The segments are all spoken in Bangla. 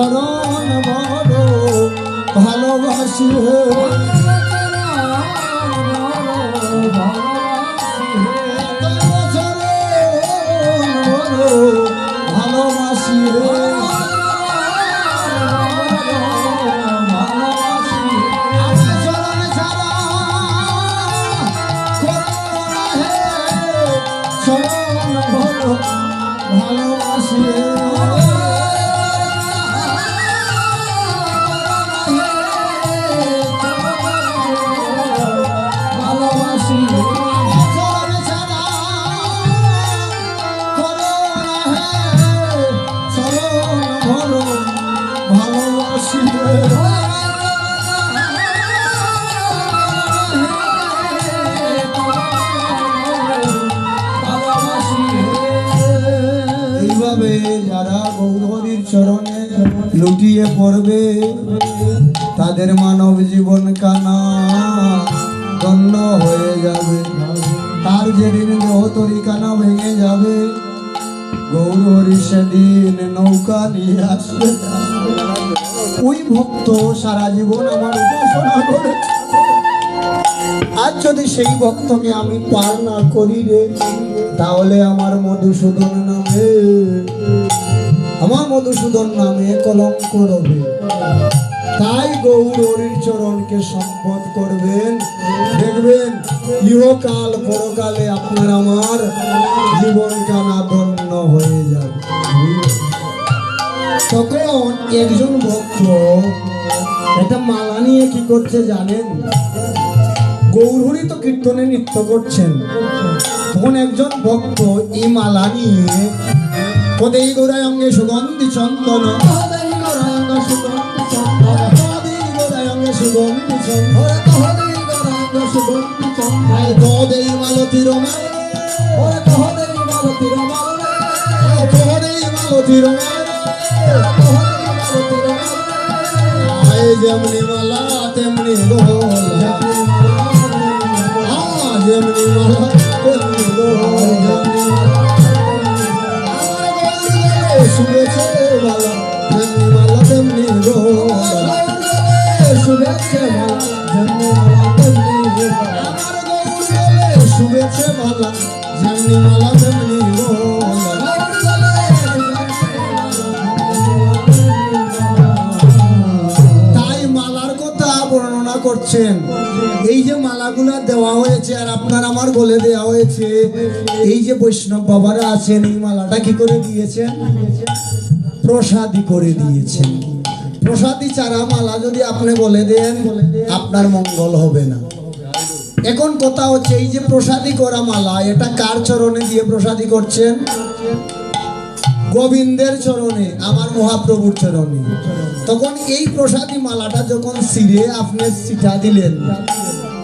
চরণ বড় ভালোবাসি হে ভালোবাসি হে ভালোবাসি ভালোবাসি ছাড়া চরণ ভর ভালোবাসি এইভাবে যারা গৌরহরির চরণে লুটিয়ে পড়বে তাদের মানব জীবন কানা ধন্য হয়ে যাবে। তার যেদিন দেহ তরিকানা ভেঙে যাবে গৌরহরি সেদিন নৌকা নিয়ে আসবে। ওই ভক্ত সারা জীবন আমার উপাসনা করে, আজ যদি সেই ভক্তকে আমি পার না করি রে তাহলে আমার মধুসূদন নামে কলঙ্ক রবে। তাই গৌরহরির চরণকে সম্পদ করবেন, দেখবেন ইহকাল পরকালে আপনার আমার জীবন কানা ধন্য হয়ে যাবে। তখন একজন ভক্ত একটা মালা নিয়ে কি করছে জানেন? গৌরহরি তো কীর্তনে নৃত্য করছেন, তখন একজন ভক্ত এই মালা নিয়ে পদেই গৌরায় অঙ্গে সুগন্ধি চন্দন মালতীর যেমনি মালা তেমনি যেমনি মালা তেমনি শুভেচ্ছা মালা যেমনি মালা তেমনি শুভেচ্ছা মালা যেমনি মালা তেমনি শুভেচ্ছা মালা যেমনি মালা তেমনি তাই মালার কথা বর্ণনা করছেন। এই যে মালাগুলা দেওয়া হয়েছে আর আপনার আমার গলে দেওয়া হয়েছে, এই যে বৈষ্ণব বাবারা আছেন এই মালাটা কি করে দিয়েছেন? প্রসাদী করে দিয়েছেন। প্রসাদী চারা মালা যদি আপনি বলে দেন আপনার মঙ্গল হবে না। এখন কথা হচ্ছে এই যে প্রসাদী করা মালা এটা কার চরণে দিয়ে প্রসাদী করছেন? গোবিন্দের চরণে, আমার মহাপ্রভুর চরণে। তখন এই প্রসাদী মালাটা যখন শিরে আপনি ছিটা দিলেন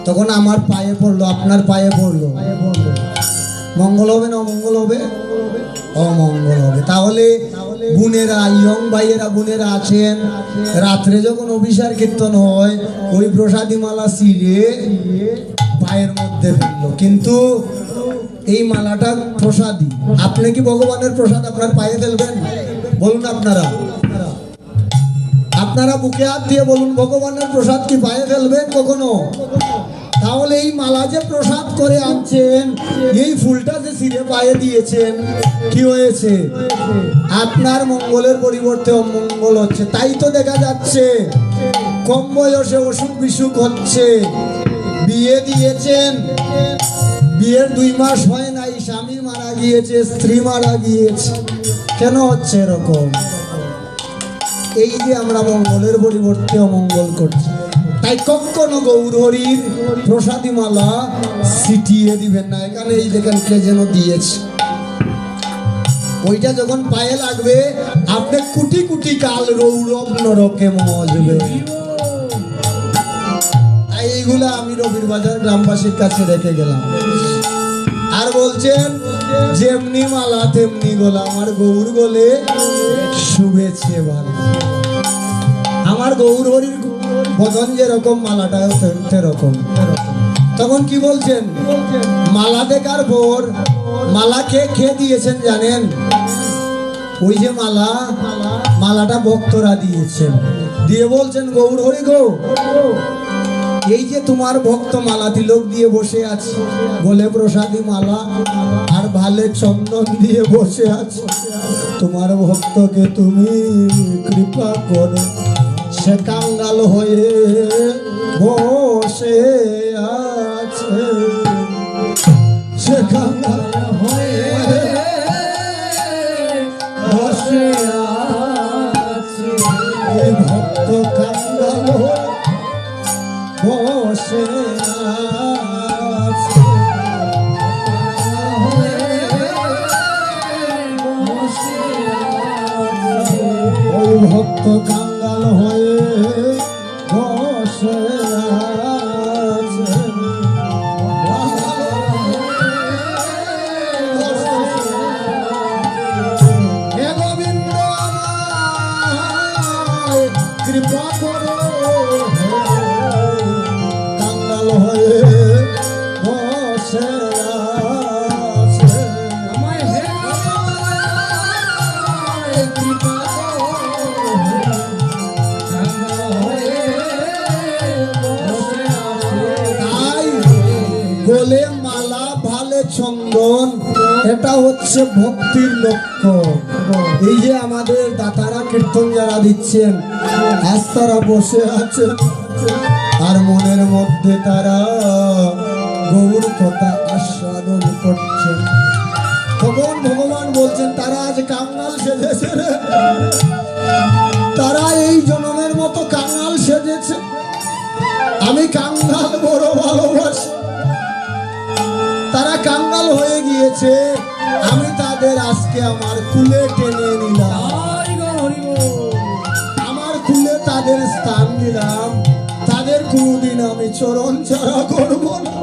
তখন আমার পায়ে পড়লো, আপনার পায়ে পড়লো, মঙ্গল হবে না অমঙ্গল হবে? অমঙ্গল হবে। তাহলে বোনেরা, ইয়ং ভাইয়েরা বোনেরা আছেন, রাত্রে যখন অভিষেক কীর্তন হয় ওই প্রসাদী মালা ছিঁড়ে পায়ের মধ্যে ফেললো, কিন্তু এই মালাটা প্রসাদী। আপনি কি ভগবানের প্রসাদ আপনার পায়ে ফেলবেন? বলুন আপনারা, আপনারা বুকে হাত দিয়ে বলুন ভগবানের প্রসাদ কি পায়ে ফেলবেন কখনো? তাহলে এই মালা যে প্রসাদ করে আনছেন, এই ফুলটা যে ছিঁড়ে পায়ে দিয়েছেন, কি হয়েছে? আপনার মঙ্গলের পরিবর্তে অমঙ্গল হচ্ছে। তাই তো দেখা যাচ্ছে কম বয়সে অসুখ বিসুখ হচ্ছে। বিয়ে দিয়েছেন, বিয়ের 2 মাস হয় নাই স্বামী মারা গিয়েছে, স্ত্রী মারা গিয়েছে। কেন হচ্ছে এরকম? এই যে আমরা মঙ্গলের পরিবর্তে অমঙ্গল করছি। তাই কখনো গৌরহরির প্রসাদী মালা ছিটিয়ে দিবেন না। এখানে এই দেখেন কে যেন দিয়েছে, ওইটা যখন পায়ে লাগবে আপনি কোটি কোটি কাল রৌরব নরকে মজবে। তাই এইগুলা আমি রবির বাজার গ্রামবাসীর কাছে রেখে গেলাম। আর বলছেন যেমনি মালা তেমনি গোলা, আমার গৌর গোলে শুভেচ্ছে ভালো। আমার গৌরহরির বদন যেরকম মালাটা সেরকম। তখন কি বলছেন? মালা দেখার পর মালা খেয়ে দিয়েছেন জানেন? ওই যে মালা, মালাটা ভক্তরা দিয়েছেন, দিয়ে বলছেন গৌর হরি গো, এই যে তোমার ভক্ত মালা তিলক দিয়ে বসে আছে, বলে প্রসাদী মালা আর ভালে চন্দন দিয়ে বসে আছে, তোমার ভক্তকে তুমি কৃপা করো, সে কাঙ্গাল হয়ে বসে আছে, সে কাঙ্গাল হয়ে বসে আছে, এই ভক্ত কাঙ্গাল হয়ে বসে আছে, ওই ভক্ত কাঙ্গাল হয়ে বসে আছে, হে গোবিন্দ আমায় কৃপা করো, কাঙ্গাল হয়ে বসে আছে, আমায় হে কৃপা করো, কাঙ্গাল হয়ে বসে আছে। তাই গলে মালা ভালে চন্দন, এটা হচ্ছে ভক্তির লক্ষ্য। এই যে আমাদের দাতারা কীর্তন যারা দিচ্ছেন, আজ তারা বসে আছেন আর মনের মধ্যে তারা গৌর কথা আস্বাদন করছেন, তখন ভগবান বলছেন তারা আজ কাঙ্গাল সেজেছে রে, তারা এই জনমের মতো কাঙ্গাল সেজেছে, আমি কাঙ্গাল বড় ভালোবাসি, তারা কাঙ্গাল হয়ে গিয়েছে, আমি তাদের আজকে আমার কুলে টেনে নিলাম, আমার কুলে তাদের স্থান দিলাম, তাদের কোনদিন আমি চরণ ছাড়া করব না।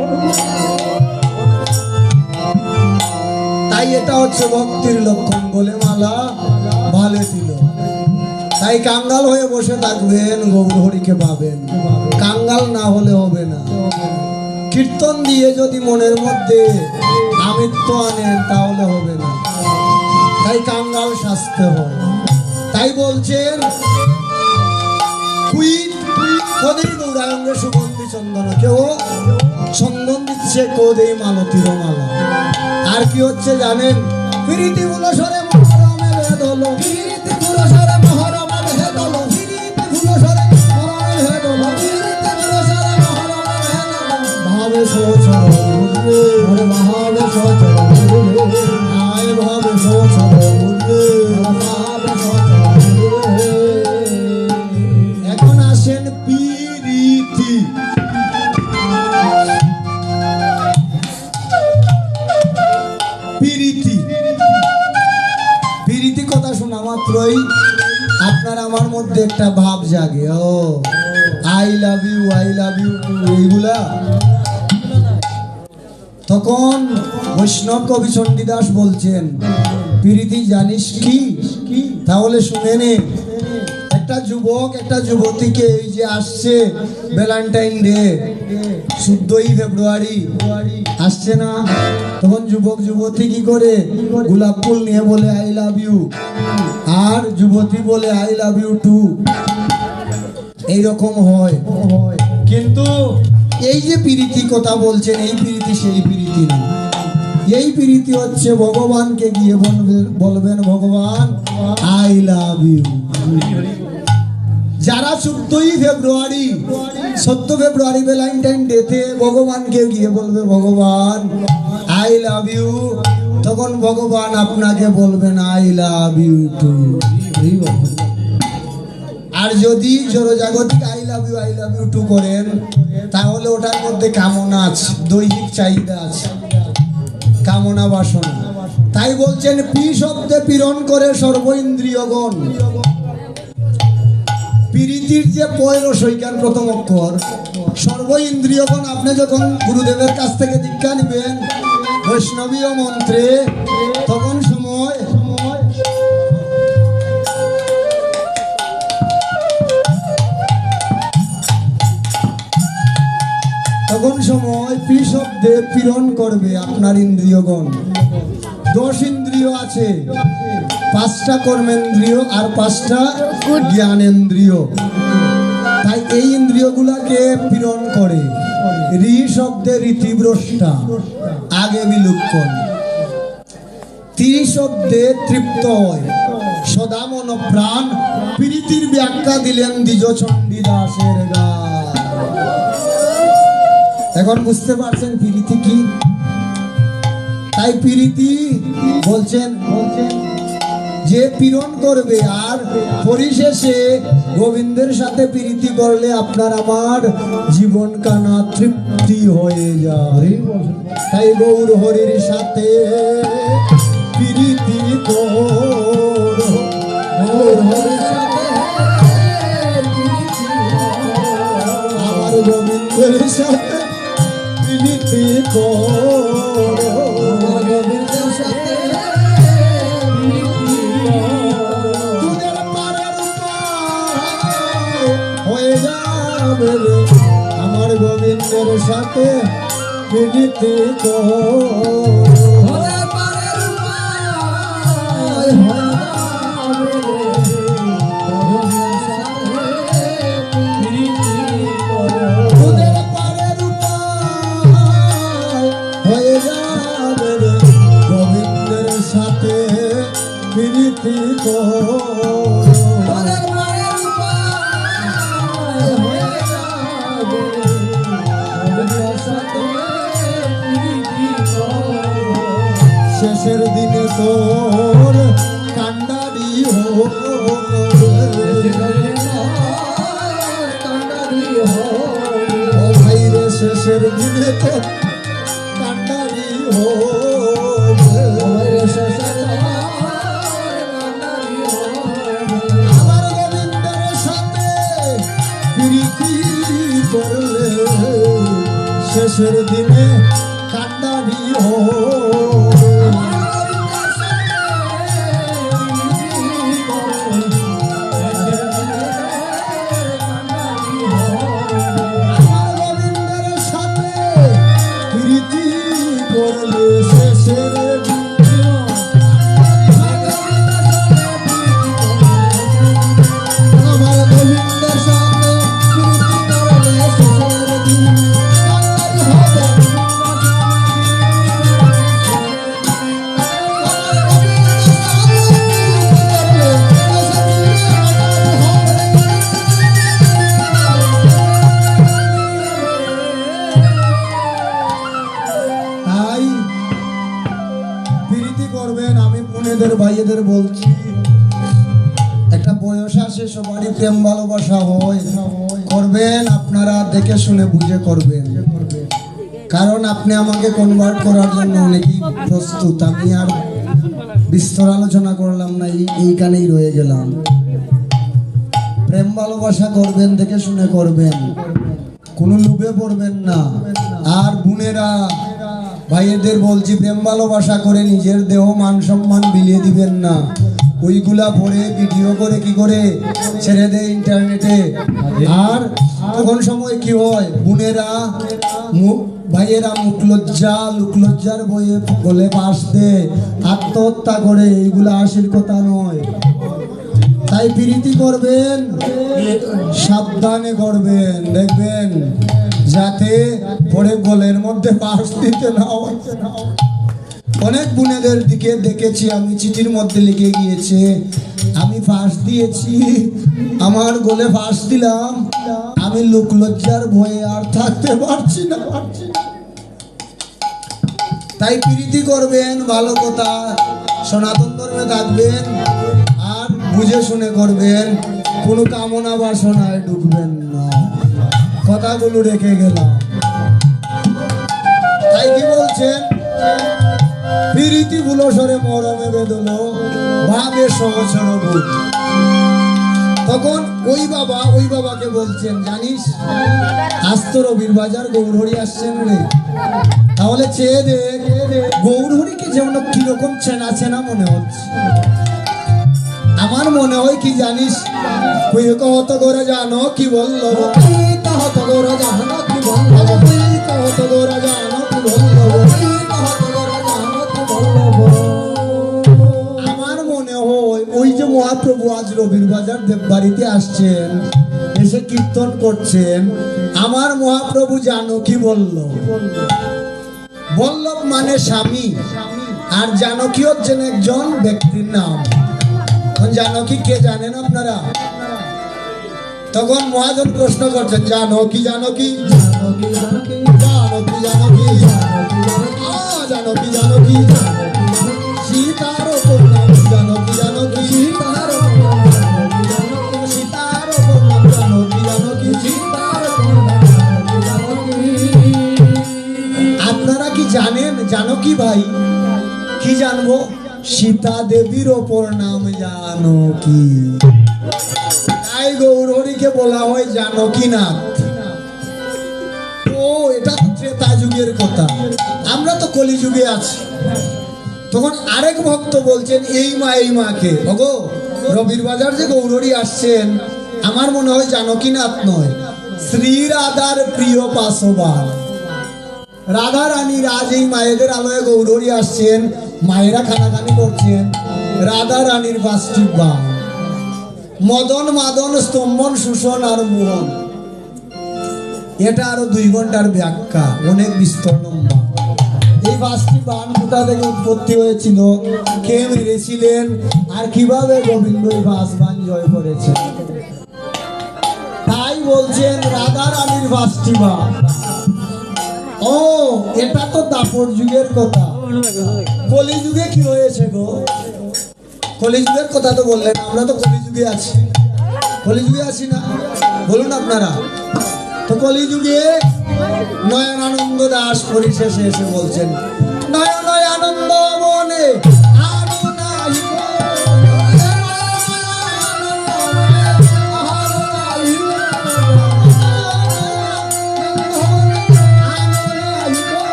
তাই এটা হচ্ছে ভক্তির লক্ষণ, বলে মালা ভালে দিল। তাই কাঙ্গাল হয়ে বসে থাকবেন, গৌর হরিকে পাবেন, কাঙ্গাল না হলে হবে না। কীর্তন দিয়ে যদি মনের মধ্যে আমিত্ব আনেন তাহলে হবে না, তাই কাঙ্গাল শাস্তে হয়। তাই বলছেন কদেই গৌরাঙ্গে সুগন্ধি চন্দন, কেউ চন্দন দিচ্ছে, কদেই মালতীর মালা। আর কি হচ্ছে জানেন, প্রীতি বুলসরে মহরমে ভেদ হলো, প্রীতি বুলসরে মহরমে ভেদ হলো, প্রীতি বুলসরে মহরমে ভেদ হলো, প্রীতি বুলসরে মহরমে ভেদ হলো, ভাবে সোচর উঠবে, ভাবে সোচর উঠবে, আয় ভাবে সোচর উঠবে, ভাবে সোচর উঠবে। এখন আসেন প্রীতি। প্রীতি কথা শোনা মাত্রই আপনার আমার মধ্যে একটা ভাব জাগে, oh I love you, I love you এইগুলা। তখন বৈষ্ণব কবি চণ্ডীদাস বলছেন, প্রীতি জানিস কি? তাহলে শুনে নে। একটা যুবক একটা যুবতীকে, এই যে আসছে ভ্যালেন্টাইন ডে 14ই ফেব্রুয়ারি আসছে না, তখন যুবক যুবতী কি করে গোলাপ ফুল নিয়ে বলে আই লাভ ইউ, আর যুবতী বলে আই লাভ ইউ টু, এইরকম হয়। কিন্তু এই যে প্রীতি কথা বলছেন, এই প্রীতি সেই প্রীতি না, এই প্রীতি হচ্ছে ভগবানকে গিয়ে বলবেন ভগবান আই লাভ ইউ। যারা 14ই ফেব্রুয়ারি 14 ফেব্রুয়ারি ভ্যালেন্টাইন ডেতে ভগবানকে গিয়ে বলবে ভগবান আই লাভ ইউ, তখন ভগবান আপনাকে বলবেন আই লাভ ইউ টু। আর যদি জড়জাগতিক আই লাভ ইউ টু করেন, তাহলে ওটার মধ্যে কামনা আছে, দৈহিক চাহিদা আছে, কামনা বাসনা। তাই বলছেন পি শব্দে পীড়ন করে সর্ব ইন্দ্রিয়গণ। প্রীতির যে পয়র সৈকার প্রথম অক্ষর, সর্ব ইন্দ্রিয়গণ। আপনি যখন গুরুদেবের কাছ থেকে দীক্ষা নেবেন বৈষ্ণবীয় মন্ত্রে, তখন সময় পি শব্দে পীড়ন করবে আপনার ইন্দ্রিয়গণ। 10 ইন্দ্রিয় আছে, 5টা কর্মেন্দ্রিয় আর 5টা জ্ঞানেন্দ্রিয়। তাই এই ইন্দ্রিয়গুলাকে পীড়ন করে। রি শব্দে রীতিভ্রষ্টা, আগে বিলুপ্তন। তি শব্দে তৃপ্ত হয়, সদা মন প্রাণ। প্রীতির ব্যাখ্যা দিলেন দ্বিজ চণ্ডীদাসের গান। এখন বুঝতে পারছেন প্রীতি কি? তাই প্রীতি বলছেন যে পীড়ন করবে, আর পরিশেষে গোবিন্দের সাথে প্রীতি করলে আপনার আমার জীবন কানা তৃপ্তি হয়ে যায়। তাই গৌর হরির সাথে প্রীতি করো, গৌর হরির সাথে আমার গোবিন্দের সাথে প্রীতি করো, গোবিন্দের সাথে তুদের পারের হয়ে যাবে রে, আমার গোবিন্দের সাথে প্রীতি করো। শেষের দিনে তোর কান্ডারি হোক, ও ভাই রে, শেষের দিনে তোর কান্ডারি হোক, আমার গোবিন্দের সাথে প্রীতি করলে শেষের দিনে কান্ডারি হোক। ভাইদের বলছি, একটা বয়স আসে, সবারই প্রেম ভালোবাসা হয়, করবেন আপনারা দেখে শুনে বুঝে করবেন। কারণ আপনি আমাকে কনভার্ট করার জন্য অনেকেই প্রস্তুত। আমি আর বিস্তর আলোচনা করলাম না, এইখানেই রয়ে গেলাম। প্রেম ভালোবাসা করবেন, দেখে শুনে করবেন, কোনো লোভে পড়বেন না। আর বোনেরা ভাইয়েদের বলছি, প্রেম ভালোবাসা করে নিজের দেহ মান সম্মান বিলিয়ে দিবেন না। ওইগুলা পরে ভিডিও করে কি করে ছেড়ে দেয় ইন্টারনেটে। আর তখন সময় কি হয়, বোনেরা ভাইয়েরা মুখ লজ্জা লোক লজ্জার বইয়ে বলে পাশ দেয়, আত্মহত্যা করে। এইগুলা আসির কথা নয়। তাই প্রীতি করবেন, সাবধানে করবেন, দেখবেন যাতে পরে গোলের মধ্যে পাশ দিতে না হয়। অনেক বোনেদের দিকে দেখেছি আমি, চিঠির মধ্যে লিখে গিয়েছে, আমি ফাঁস দিয়েছি, আমার গোলে ফাঁস দিলাম, আমি লোক লজ্জার ভয়ে আর থাকতে পারছি না। তাই প্রীতি করবেন, ভালো কথা, সনাতন ধর্মে থাকবেন, আর বুঝে শুনে করবেন, কোনো কামনা বাসনায় ঢুকবেন না। কথাগুলো রেখে গেলাম। তাই কি বলছেন, প্রীতি বুলসরে মরমে বেদলো ভাবে সহচর ভূত। তখন ওই বাবাকে বলছেন, জানিস আজ তো রবির বাজার গৌরহরি আসছেন রে, তাহলে চেয়ে দেখ গৌরহরিকে যেমন কিরকম চেনা চেনা মনে হচ্ছে। আমার মনে হয় কি জানিস, কত করে জানো কি বললো, কত করে জানো কি বললো, কত করে জানো কি বললো। আমার মনে হয় মহাপ্রভু আজ রবির বাজার দেববাড়িতে আসছেন, এসে কীর্তন করছেন। আমার মহাপ্রভু জানকী বল্লভ, বল্লভ মানে স্বামী, আর জানকী হচ্ছেন একজন ব্যক্তির নাম। জানকী কে জানেন আপনারা? তখন মহাজন প্রশ্ন করছেন, জানকী জানকী জানকী জানকী জানকী জানকী জানকী জানকী সীতার অপর নাম জানকী জানকী সীতার সীতার অপর নাম জানকী জানকী সীতার জানকী। আপনারা কি জানেন জানকী ভাই? কি জানবো? সীতা দেবীর অপর নাম জানকী। তাই গৌরহরিকে বলা হয় জানকীনাথ। ও এটা ত্রেতা যুগের কথা, আমরা তো কলিযুগে আছি। তখন আরেক ভক্ত বলছেন, এই মাকে ওগো রবির বাজার যে গৌরহরি আসছেন, আমার মনে হয় জানকীনাথ নয়, শ্রী রাধার প্রিয় পাশবান রাধা রানী রাজ এই মায়েদের আলোয় গৌরহরি আসছেন। মায়েরা খানাখানি করছেন, রাধা রানীর পাঁচটি বান, মদন মাদন স্তম্ভন সুষণ আর মোহন। এটা আরো 2 ঘন্টার ব্যাখ্যা, অনেক বিস্তর লম্বা। এই পাঁচটি বান কোথা থেকে উৎপত্তি হয়েছিল, কে মেরেছিলেন, আর কিভাবে গোবিন্দ এই 5 বান জয় করেছেন, তাই বলছেন রাধা রানীর 5টি বান। ও এটা তো দাপর যুগের কথা। কলিযুগে কি হয়েছে গো? কলিযুগের কথা তো বললেন, আমরা তো কলিযুগে আছি। কলিযুগে আছি না? বলুন আপনারা। তো কলিযুগে নয়নানন্দ দাস পরিশেষে এসে বলছেন, নয়ন আনন্দ মনে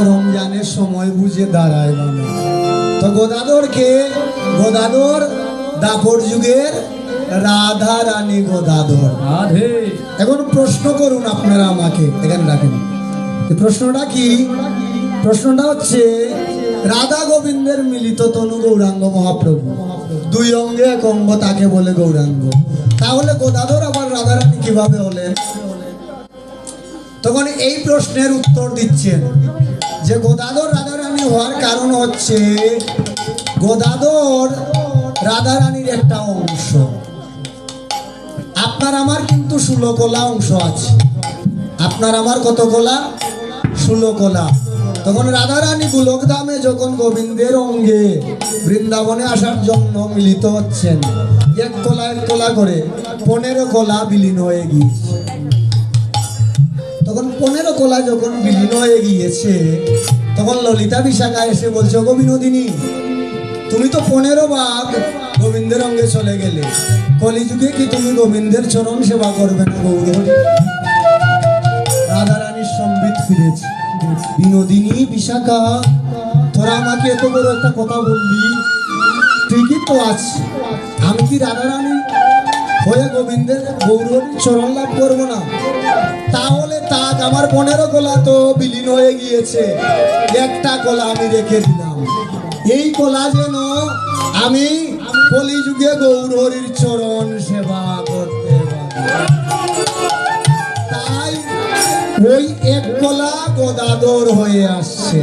রমজানের সময় বুঝে দাঁড়ায় মানে। তো গোদাধরকে, গোদাধর দাপর যুগের রাধা রানী গোদাধর। এখন প্রশ্ন করুন আপনারা আমাকে, এখানে রাখেন। প্রশ্নটা কি? প্রশ্নটা হচ্ছে, রাধা গোবিন্দের মিলিত তনু গৌরাঙ্গ মহাপ্রভু, 2 অঙ্গে 1 অঙ্গ, তাকে বলে গৌরাঙ্গ। তাহলে গোদাধর আবার রাধা রানী কিভাবে হলেন? তখন এই প্রশ্নের উত্তর দিচ্ছেন যে গোদাধর রাধা রানী হওয়ার কারণ হচ্ছে, গোদাধর রাধা রানীর একটা অংশ। আপনার আমার কিন্তু 16 কলা অংশ আছে। আপনার আমার কত কলা? 16 কলা। তখন রাধা রানী গোলকধামে যখন গোবিন্দের অঙ্গে বৃন্দাবনে আসার জন্য মিলিত হচ্ছেন, 1 কলা করে 15 কলা বিলীন হয়ে গিয়েছে। তখন 15 কলা যখন বিলীন হয়ে গিয়েছে, তখন ললিতা বিশাখা এসে বলছে, গো বিনোদিনী, তুমি তো 15 ভাগ গোবিন্দের অঙ্গে চলে গেলে, কলিযুগে কি তুমি গোবিন্দের চরণ সেবা করবে না? গৌরহরি। রাধা রানীর সম্বিত ফিরেছে। বিনোদিনী বিশাখা, তোরা আমাকে এত বড় একটা কথা বললি, ঠিকই তো আছে, আমি কি রাধা রানী হয়ে গোবিন্দের গৌরহরির চরণ লাভ করবো না? তাহলে তাক আমার 15 কলা তো বিলীন হয়ে গিয়েছে, 1টা কলা আমি রেখে দিলাম। এই কলা যেন আমি কলিযুগে গৌরহরির চরণ সেবা করতে পারি। ওই এক গলা গদাধর হয়ে আসছে,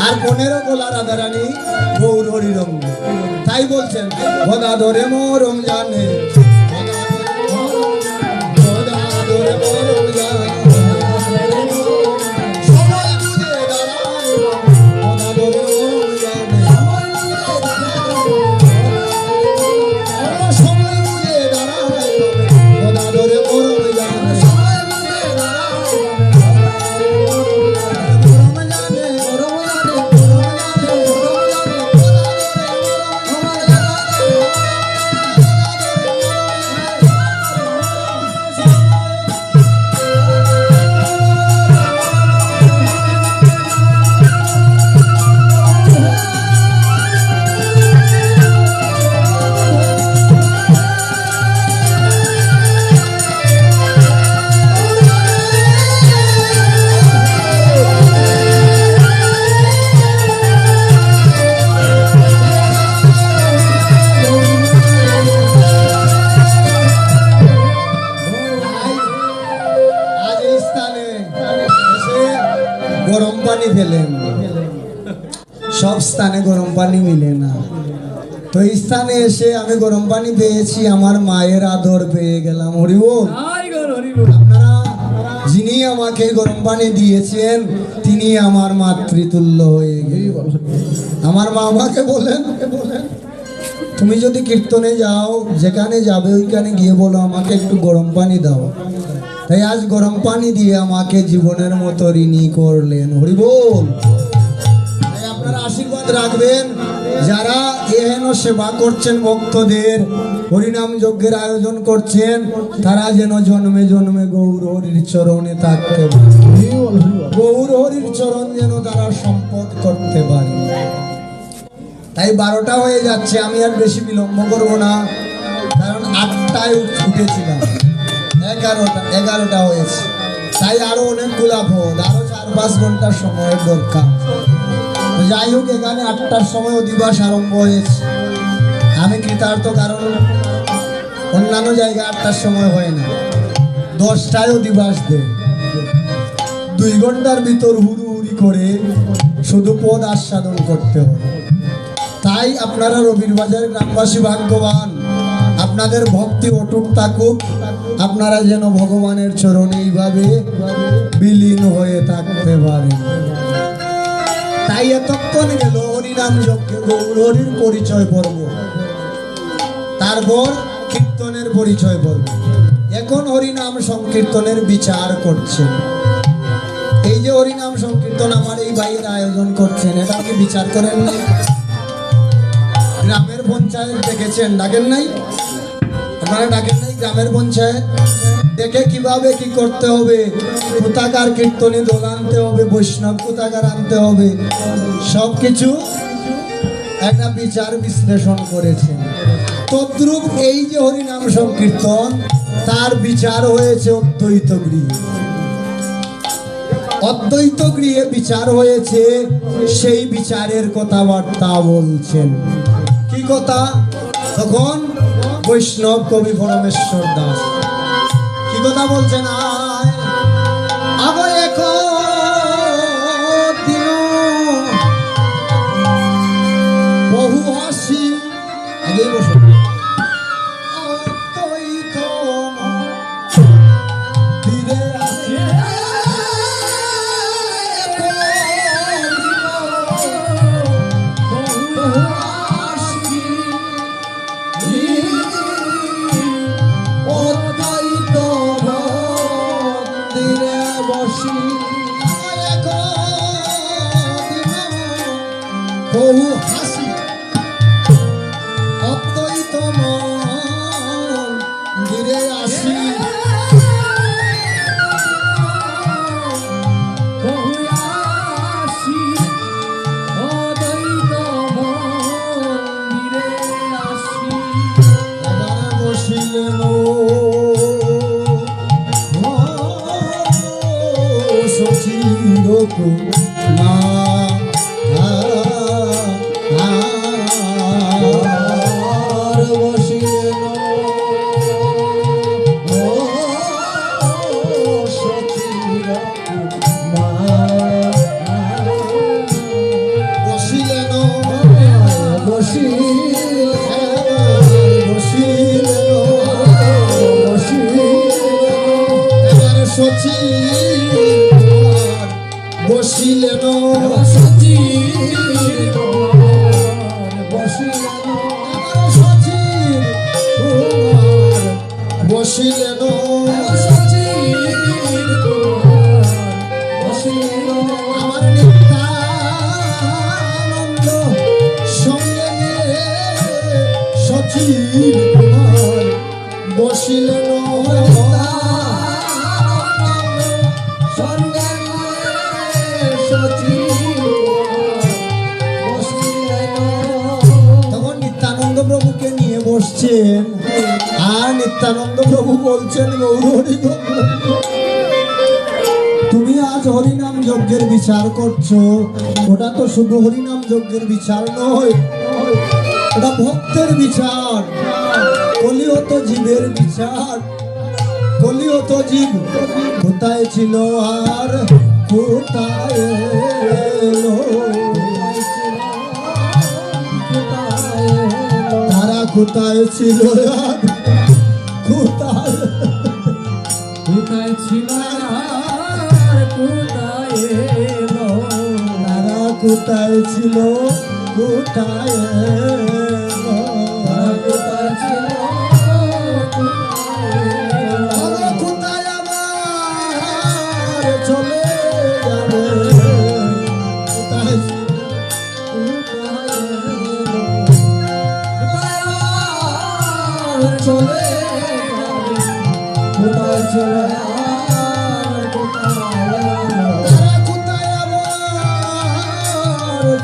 আর 15 গলা রাধারানী গৌর হরিরঙ্গ। তাই বলছেন গদাধরে মরম জানে, গদাধরে মরম জানে, সময় বুঝে দাঁড়ায় গদাধরে মরম জানে, সময় বুঝে দাঁড়ায় গদাধরে মরম জানে, গরম পানি ফেলেন, সব স্থানে গরম পানি মিলে না। তো এই স্থানে এসে আমি গরম পানি পেয়েছি, আমার মায়ের আদর পেয়ে গেলাম। হরিবল। আপনারা যিনি আমাকে গরম পানি দিয়েছেন তিনি আমার মাতৃতুল্য হয়ে গেলেন। আমার মা আমাকে বলেন, তুমি যদি কীর্তনে যাও, যেখানে যাবে ওইখানে গিয়ে বলো আমাকে একটু গরম পানি দাও। তাই আজ গরম পানি দিয়ে আমাকে জীবনের মতো ঋণী করলেন। হরিবল। তাই আপনারা আশীর্বাদ রাখবেন, যারা এহেন সেবা করছেন, ভক্তদের হরিনাম যজ্ঞের আয়োজন করছেন, তারা যেন জন্মে জন্মে গৌর হরির চরণে থাকতে পারে, গৌর হরির চরণ যেন তারা সম্পদ করতে পারে। তাই 12টা হয়ে যাচ্ছে, আমি আর বেশি বিলম্ব করবো না, কারণ 8টায় উঠেছিলাম, 11টা হয়েছে। তাই আরো অনেকগুলা ভোজ, আরো 4-5 ঘন্টার সময়ের দরকার। যাই হোক, এখানে 8টার সময় অধিবাস আরম্ভ হয়েছে। আমি কৃতার্থ, কারণ অন্যান্য জায়গায় 8টার সময় হয় না, 10টায় অধিবাস দেয়। 2 ঘন্টার ভিতর হুড়ুহুড়ি করে শুধু পদ আস্বাদন করতে হবে। তাই আপনারা রবির বাজার গ্রামবাসী ভাগ্যবান, আপনাদের ভক্তি অটুট থাকুক, আপনারা যেন ভগবানের চরণে এইভাবে বিলীন হয়ে থাকতে পারেন। তাই এতক্ষণ গেল হরিনাম যজ্ঞে গৌর হরির পরিচয় পর্ব, তারপর কীর্তনের পরিচয় পর্ব। এখন হরিনাম সংকীর্তনের বিচার করছেন। এই যে হরিনাম সংকীর্তন আমার এই ভাইয়ের আয়োজন করছেন, এটা কি বিচার করেন না? গ্রামের পঞ্চায়েত দেখেছেন, ডাকেন নাই? আপনারা ডাকেন নাই গ্রামের পঞ্চায়েত? দেখে কিভাবে কি করতে হবে, কোথাকার কীর্তনী দল আনতে হবে, বৈষ্ণব কোথাকার আনতে হবে, সবকিছু একটা বিচার বিশ্লেষণ করেছেন। তদ্রূপ এই যে হরিনাম সংকীর্তন, তার বিচার হয়েছে অদ্বৈত গৃহে। অদ্বৈত গৃহে বিচার হয়েছে, সেই বিচারের কথাবার্তা বলছেন। কি কথা? তখন বৈষ্ণব কবি পরমেশ্বর দাস কি কথা বলছেন? বহু হাসি, আগেই বসে বহু হাসি অদ্বৈত মন্দিরে আসি, বহু আসি অদ্বৈত মন্দিরে আসি। আবার বসিলেন সচির মা সচির বসিলেন আমার নিত্যানন্দ সঙ্গে নিয়ে সচিব কুমার বসিলেন তখন নিত্যানন্দ প্রভুকে নিয়ে বসছেন আর নিত্যানন্দ প্রভু বলছেন গৌরহরি তুমি আজ হরিনাম যজ্ঞের বিচার করছো, ওটা তো শুধু হরিনাম যজ্ঞের বিচার নয়, ওটা ভক্তের বিচার, কলিহত জীবের বিচার। কলিহত জীব কোথায় ছিল আর কোথায় এলো, তারা কোথায় ছিল আর কোথায় কোথায় ছিল কোথায় এলো, তারা কোথায় ছিল কোথায় এলো, কোথায় ছিল তারা কোথায় আবার চলে যাবে, কোথায় চলে কোথায় চলে তারা কোথায় আবার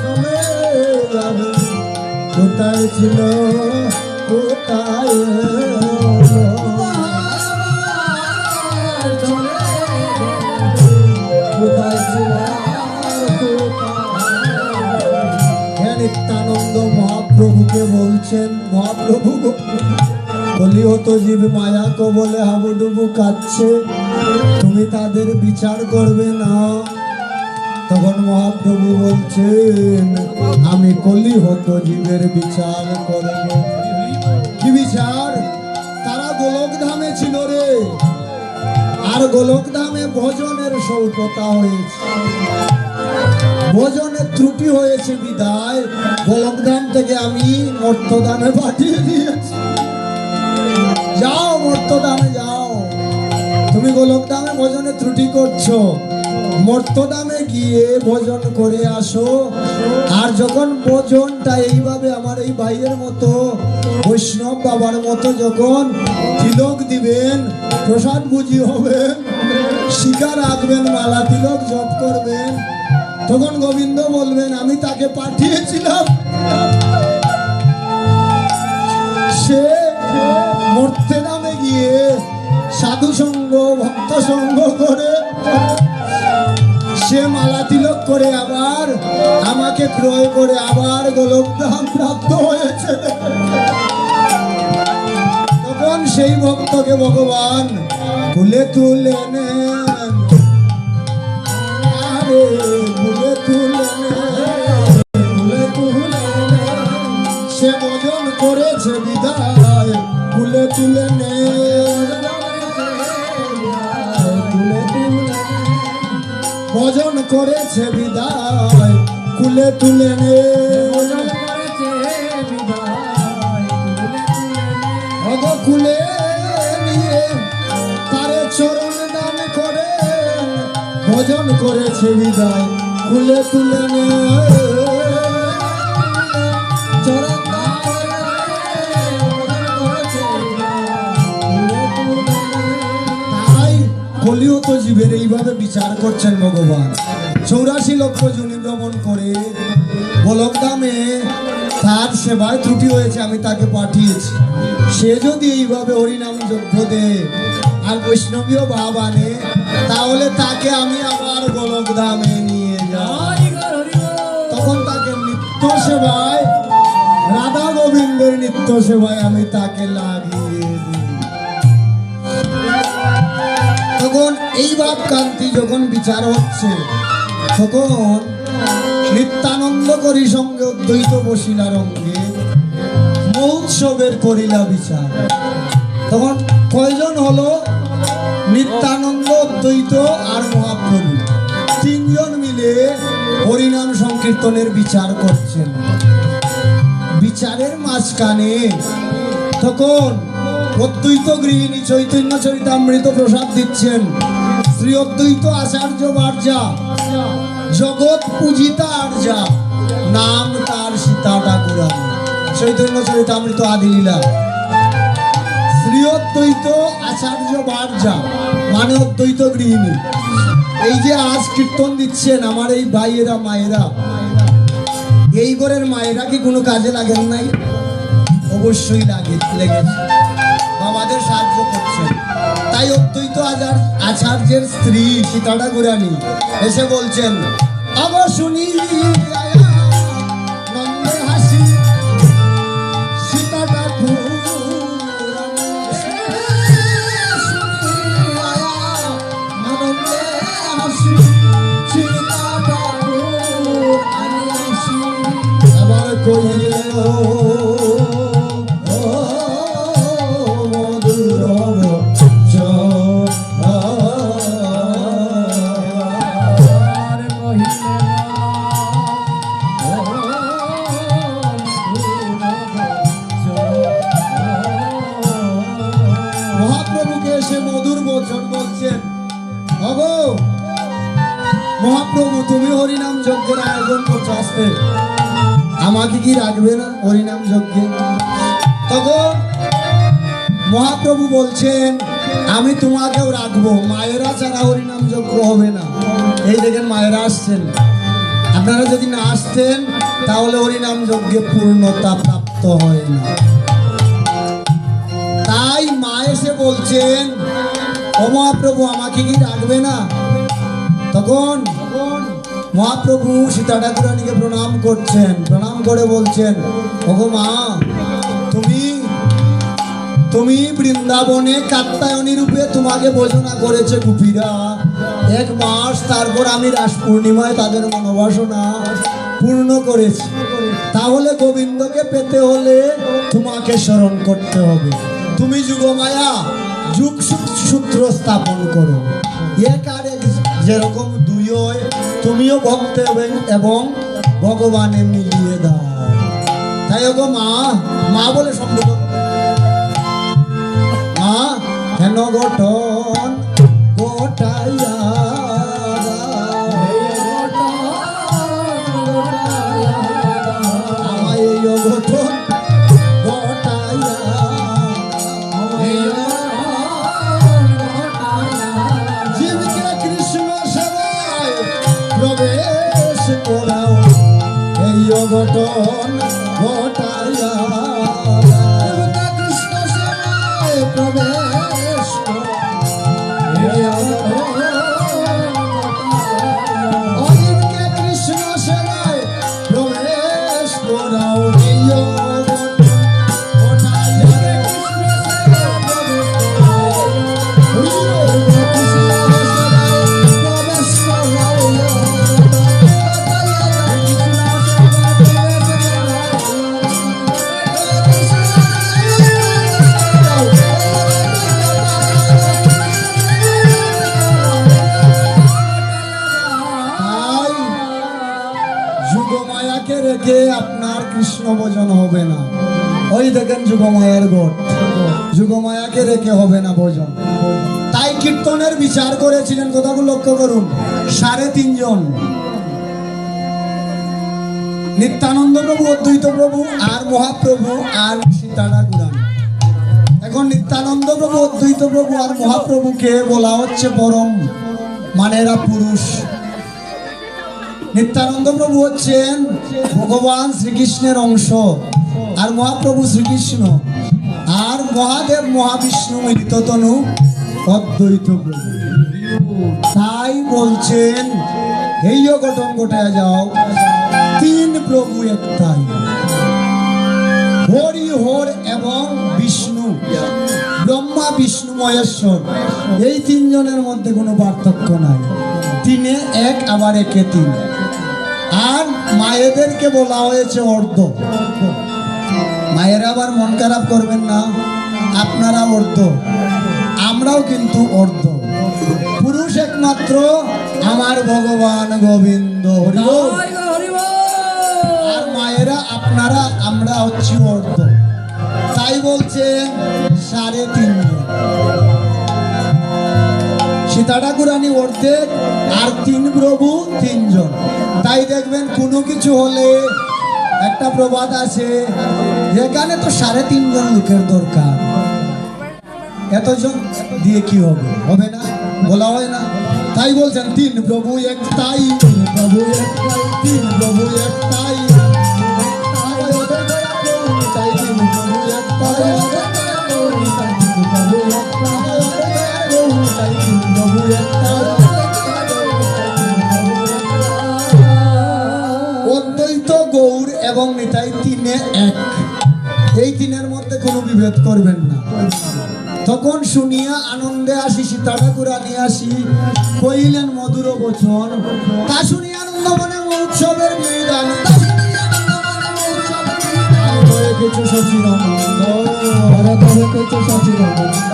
চলে যাবে, কোথায় ছিল কোথায় এলো। হ্যাঁ, নিত্যানন্দ মহাপ্রভুকে বলছেন, মহাপ্রভু গো, কলিহত জীব মায়া কবলে হাবুডুবু কাচ্ছে, তুমি তাদের বিচার করবে না। তখন মহাপ্রভু বলছেন আমি কলিহত জীবের বিচার করব। কি বিচার? তারা গোলকধামে ছিল রে, আর গোলকধামে ভোজনের স্বল্পতা হয়েছে, ভোজনের ত্রুটি হয়েছে বিদায় গোলকধাম থেকে আমি মর্তধামে পাঠিয়ে দিয়েছি। যাও মর্তধামে যাও, তুমি গোলকধামে ভোজনে ত্রুটি করছো, মর্তধামে গিয়ে ভোজন করে আসো। আর যখন ভোজনটা এইভাবে আমার এই ভাইয়ের মতো বৈষ্ণব বাবার মতো যখন তিলক দিবেন, প্রসাদ বুঝি হবেন, শিখা রাখবেন, মালা তিলক জপ করবেন, তখন গোবিন্দ বলবেন আমি তাকে পাঠিয়েছিলাম, সে মর্তে নামে গিয়ে সাধু সঙ্গ ভক্ত সঙ্গ করে সে মালা তিলক করে আবার আমাকে ক্রয় করে আবার গোলকধাম প্রাপ্ত হয়েছে। তখন সেই ভক্তকে ভগবান ভুলে তুলে নেন, আরে ভুলে তুলে নেন, ভুলে তুলে নেন, সে ভজন করেছে বিদায় ভুলে তুলে নেন, ভজন করেছে বিদায় কুলে তুলে নে, কুলে নিয়ে তারে চরণ দান করে ভজন করেছে বিদায় কুলে তুলে নে, চরণ কলিহত জীবের এইভাবে বিচার করছেন ভগবান। 84 লক্ষ জনি ভ্রমণ করে গোলকধামে তার সেবায় ত্রুটি হয়েছে, আমি তাকে পাঠিয়েছি। সে যদি এইভাবে হরিনাম যজ্ঞ দেয় আর বৈষ্ণবীয় ভাব আনে, তাহলে তাকে আমি আবার গোলকধামে নিয়ে যাই। তখন তাকে নিত্য সেবায়, রাধা গোবিন্দের নিত্য সেবায় আমি তাকে লাগিয়ে দিই। তখন এই ভাব কান্তি যখন বিচার হচ্ছে, তখন নিত্যানন্দ করি সঙ্গে অদ্বৈত বসিলা রঙ্গে মহোৎসবের করিলা বিচার। তখন কয়জন হলো? নিত্যানন্দ, অদ্বৈত আর মহাপ্রভু, তিনজন মিলে হরিনাম সংকীর্তনের বিচার করছেন। বিচারের মাঝখানে তখন অদ্বৈত গৃহিণী চৈতন্য চরিতামৃত প্রসাদ দিচ্ছেন শ্রী অদ্বৈত আচার্য বার্যা, জগৎ পূজিতা আর্যা, নাম তার সীতা ঠাকুরানী। চৈতন্য চরিতামৃত আদিলীলা। শ্রী অদ্বৈত আচার্য বার্যা মানে অদ্বৈত গৃহিণী। এই যে আজ কীর্তন দিচ্ছেন আমার এই ভাইয়েরা মায়েরা, এই ঘরের মায়েরা কি কোনো কাজে লাগেন নাই? অবশ্যই লেগেছে, আমাদের সাহায্য করছেন। তাই অদ্বৈত আচার্যের স্ত্রী সীতা ঠাকুরানী এসে বলছেন, আবার শুনি নন্দে হাসি সীতা আবার কইল মহাপ্রভুকে এসে মধুর বচন বলছেন, ওগো মহাপ্রভু তুমি হরিনাম যজ্ঞের আয়োজন করছো, আসতে আমাকে কি রাখবে না হরিনাম যজ্ঞে? তখন মহাপ্রভু বলছেন, আমি তোমাকেও রাখবো, মায়েরা ছাড়া হরিনাম যজ্ঞ হবে না। এই দেখেন মায়েরা আসছেন, আপনারা যদি না আসতেন তাহলে হরিনাম যজ্ঞে পূর্ণতা প্রাপ্ত হয় না। তাই মা এসে বলছেন, ও মহাপ্রভু আমাকে কি রাখবে না? তখন মহাপ্রভু সীতা ঠাকুরানীকে প্রণাম করছেন, প্রণাম করে বলছেন, ওগো মা তুমি বৃন্দাবনে কাত্যায়নী রূপে তোমাকে ভোজনা করেছে গোপীরা 1 মাস, তারপর আমি রাস পূর্ণিমায় তাদের মনোবাসনা পূর্ণ করেছি। তাহলে গোবিন্দকে পেতে হলে তোমাকে স্মরণ করতে হবে। তুমি যুগমায়া যুগ সূত্র স্থাপন করো, এক আর এক যেরকম দুই হয় তুমিও ভক্ত এবং ভগবানে মিলিয়ে দাও। তাই ওগো মা বলে সম্বোধন, মা কেন গঠন গোটাইয়া আমায় এই অঘটন গোটাইয়া জীবকে কৃষ্ণ সেবায় প্রবেশ করাও, এই অঘটন গোটাইয়া কৃষ্ণ সেবায় প্রবেশ অজিতকে কৃষ্ণ সেবায় প্রবেশ করাও, এই যুগমায়াকে রেখে আপনার কৃষ্ণ ভজন হবে না। ওই দেখেন যুগমায়ার গোট, যুগমায়াকে রেখে হবে না ভজন। তাই কীর্তনের বিচার করেছিলেন, কথাগুলো লক্ষ্য করুন, 3.5 জন, নিত্যানন্দ প্রভু, অদ্বৈত প্রভু আর মহাপ্রভু আর সীতা ঠাকুরানী। এখন নিত্যানন্দ প্রভু, অদ্বৈত প্রভু আর মহাপ্রভুকে বলা হচ্ছে পরম, মানে এরা পুরুষ। নিত্যানন্দ প্রভু হচ্ছেন ভগবান শ্রীকৃষ্ণের অংশ, আর মহাপ্রভু শ্রীকৃষ্ণ, আর মহাদেব মহাবিষ্ণু মিলিত তনু অদ্বৈত প্রভু। তাই বলছেন, এই ঘটন ঘটায় যাও, 3 প্রভু একটাই, হরি হর এবং বিষ্ণু, ব্রহ্মা বিষ্ণু মহেশ্বর, এই 3 জনের মধ্যে কোনো পার্থক্য নাই। 3-এ 1 আবার 1-এ 3। আর মায়েদেরকে বলা হয়েছে অর্ধ। মায়েরা আবার মন খারাপ করবেন না, আপনারা অর্ধ, আমরাও কিন্তু অর্ধ। পুরুষ একমাত্র আমার ভগবান গোবিন্দ হরি বল। আর মায়েরা আপনারা আমরা হচ্ছি অর্ধ। তাই বলছে 3.5 জন। সীতা ঠাকুরানী অর্ধেক আর 3 প্রভু 3 জন। তাই দেখবেন কোনো কিছু হলে একটা প্রবাদ আছে, যেখানে তো 3.5 জন লোকের দরকার, এতজন দিয়ে কি হবে? হবে না, বলা হয় না। তাই বলছেন 3 প্রভু একটাই, 3 প্রভু একটাই, 3 প্রভু একটাই। তাই 3 প্রভু একটাই, অদ্বৈত গৌর এবং নিতাই 3 এক। এই 3-এর মধ্যে কোনো বিভেদ করবেন না। তখন শুনিয়া আনন্দে আসি, সীতা ঠাকুরানী আসি কইলেন মধুর বচন, তা শুনিয়া আনন্দ মনে উৎসবের বিধান, কিছু সচিরানন্দ কিছু সচিরানন্দ।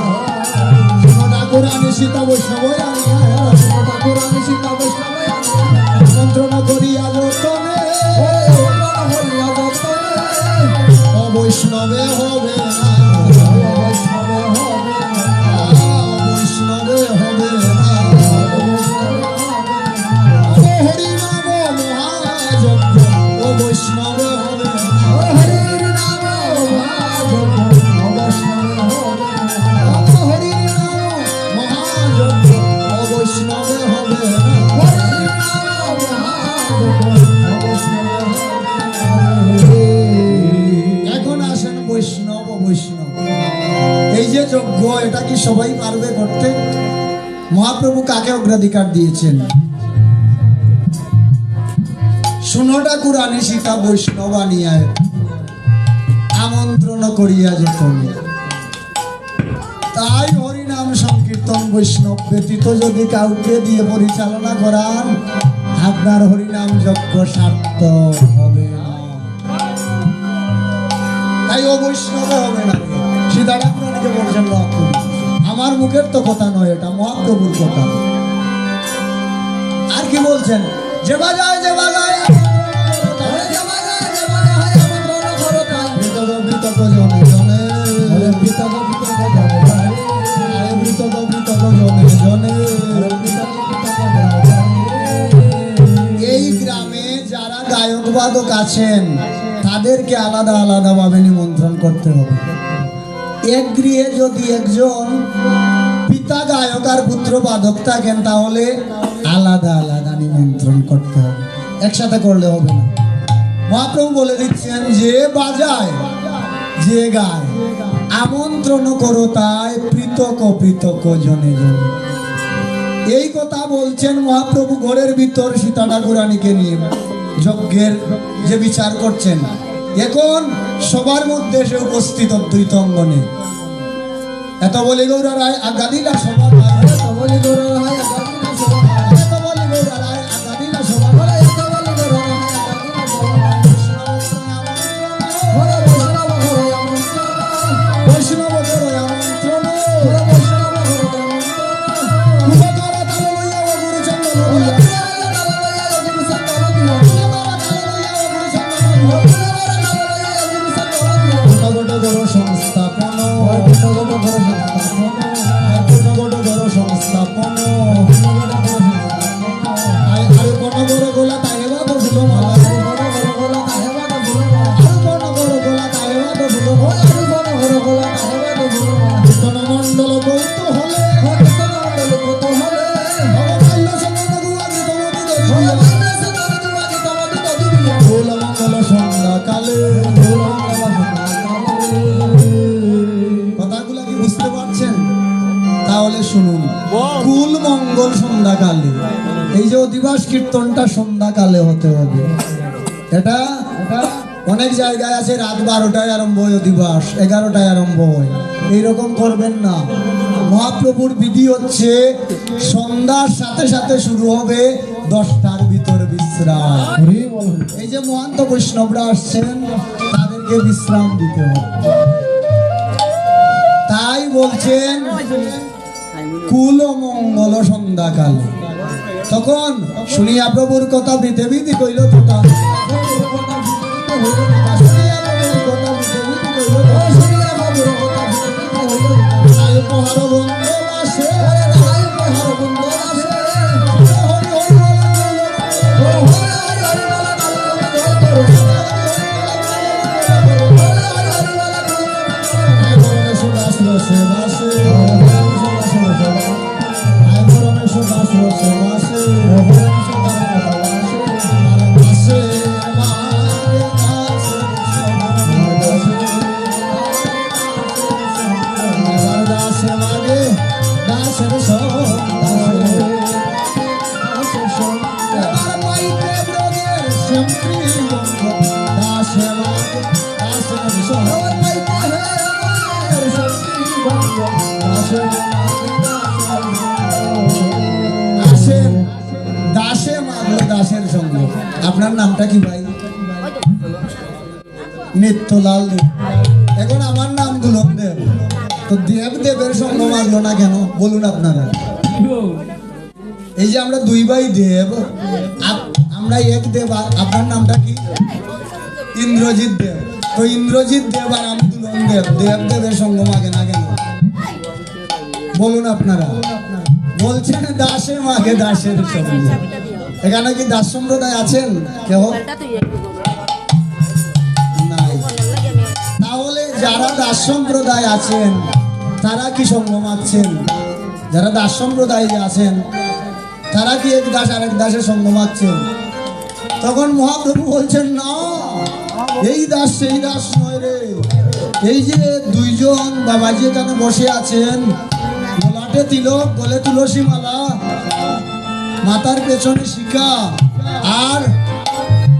ঠাকুরানী সীতা বৈষ্ণব ঠাকুরানী সীতা বৈষ্ণব মন্ত্রণা করিয়া যতনে অবৈষ্ণবে হবে না, অবৈষ্ণবে হবে না, অবৈষ্ণবে হবে না। হরি নাম মহাযজ্ঞ অবৈষ্ণবে হবে না, হরির নাম মহাযজ্ঞ অবৈষ্ণবে হবে না, হরির নাম মহাযজ্ঞ অবৈষ্ণবে হবে না, হরির নাম মহাযজ্ঞ অবৈষ্ণবে হবে। এখন আসেন বৈষ্ণব। বৈষ্ণব এই যে যজ্ঞ, এটা কি সবাই পারবে করতে? মহাপ্রভু কাকে অগ্রাধিকার দিয়েছেন? শুনো ঠাকুরানী সীতা বৈষ্ণব আনিয়া আমন্ত্রণ করিয়া যখন, তাই হরিনাম সংকীর্তন বৈষ্ণব ব্যতীত যদি কাউকে দিয়ে পরিচালনা করান, আপনার হরিনাম যজ্ঞ সার্থক হবে না। তাই ও বৈষ্ণবে হবে না। সীতা ঠাকুরানীকে বলছেন লক্ষ্য, আমার মুখের তো কথা নয়, এটা মহাপ্রভুর কথা। আর কি বলছেন? যে বাজায় যে বাজায় এই গ্রামে যারা গায়ক বাদক আছেন তাদেরকে আলাদা আলাদা ভাবে নিমন্ত্রণ করতে হবে। এক গৃহে যদি একজন পিতা গায়ক আর পুত্র বাদক থাকেন, তাহলে আলাদা আলাদা নিমন্ত্রণ করতে হবে, একসাথে করলে হবে না। মহাপ্রভু বলে দিচ্ছেন, যে বাজায় যে গায় আমন্ত্রণ করো তাই পৃথক পৃথক জনে জনে। এই কথা বলছেন মহাপ্রভু ঘরের ভিতর সীতা ঠাকুরানীকে নিয়ে যজ্ঞের যে বিচার করছেন। এখন সবার মধ্যে সে উপস্থিত অদ্বৈত অঙ্গনে। এত বলি গৌরা রায় আজ্ঞা দিলা সভা, এত বলি গৌরা রায় আজ্ঞা দিলা সভা, এত বলি গৌরা রায় আজ্ঞা দিলা সভা, এত বলি গৌরা রায় আজ্ঞা দিলা সভা। বৈষ্ণব করো আমন্ত্রণ, বৈষ্ণব করো আমন্ত্রণ, কুলধরা তাল লইয়া ও গুরু চন্দন দিয়া, সংস্থাপন সংস্থাপন আর কোন বড় গোলা তাহেবা তো ফুল মালা, গোলা তাহেবা তো ফুল মালা, কোন বড় গোলা তাহেবা তো ফুল মালা, কোন বড় গোলা তাহেবা তো ফুল মালা। কীর্তন মণ্ডল কৌত হলে, কীর্তন মণ্ডল কৌত হলে ভগবান সঙ্গ গুয়াকে তোমাকে দেখিয়া, ভগবান সঙ্গ গুয়াকে তোমাকে দেখিয়া, ফুল মঙ্গল সন্ধ্যা কালে, ফুল মঙ্গল সন্ধ্যা কথাগুলা কি বুঝতে পারছেন? তাহলে শুনুন, কুল মঙ্গল সন্ধ্যাকালে, এই যে অধিবাস কীর্তনটা সন্ধ্যাকালে হতে হবে। এটা অনেক জায়গায় আছে রাত 12টায় আরম্ভ হয় অধিবাস, 11টায় আরম্ভ হয়, এইরকম করবেন না। মহাপ্রভুর বিধি হচ্ছে সন্ধ্যার সাথে সাথে শুরু হবে, 10টার ভিতর বিশ্রাম। এই যে মহান্ত বৈষ্ণবরা আসছেন তাদেরকে বিশ্রাম দিতে হবে। তাই বলছেন কুল মঙ্গল সন্ধ্যাকালে। তখন শুনিয়া প্রভুর কথা পৃথিবীতে কইল তোতা, শুনিয়া প্রভুর কথা পৃথিবীতে কইল, শুনিয়া প্রভুর কথা পৃথিবীতে কইল উপহার বন্ধ আসে তাই উপহার বন্ধ আসে হরি হরি আসেন দাসে মাগলো দাসের সঙ্গ। আপনার নামটা কি ভাই? নিত্যলাল দেব। এখন আমার নাম দুলন দেব। তো দেব দেবের সঙ্গ মাগলো না কেন বলুন আপনারা? এই যে আমরা দুই ভাই দেব, আমরা এক দেব। আপনার নামটা কি? ইন্দ্রজিৎ দেব। তো ইন্দ্রজিৎ দেব আর আমি দুলন দেব, দেব দেবের সঙ্গ মাগে না কেন বলুন আপনারা? বলছেন দাসে মাগে দাসের সঙ্গ। এখানে কি দাস সম্প্রদায় আছেন কেউ? নাই। তাহলে যারা দাস সম্প্রদায় আছেন তারা কি সঙ্গ মাগছেন? যারা দাস সম্প্রদায় আছেন তারা কি এক দাস আরেক দাসের সঙ্গ মাগছেন? তখন মহাপ্রভু বলছেন না, এই দাস সেই দাস নয় রে। এই যে দুইজন বাবাজি এখানে বসে আছেন, গলাতে তিলক, গলে তুলসী মালা, মাথার পেছনে শিখা, আর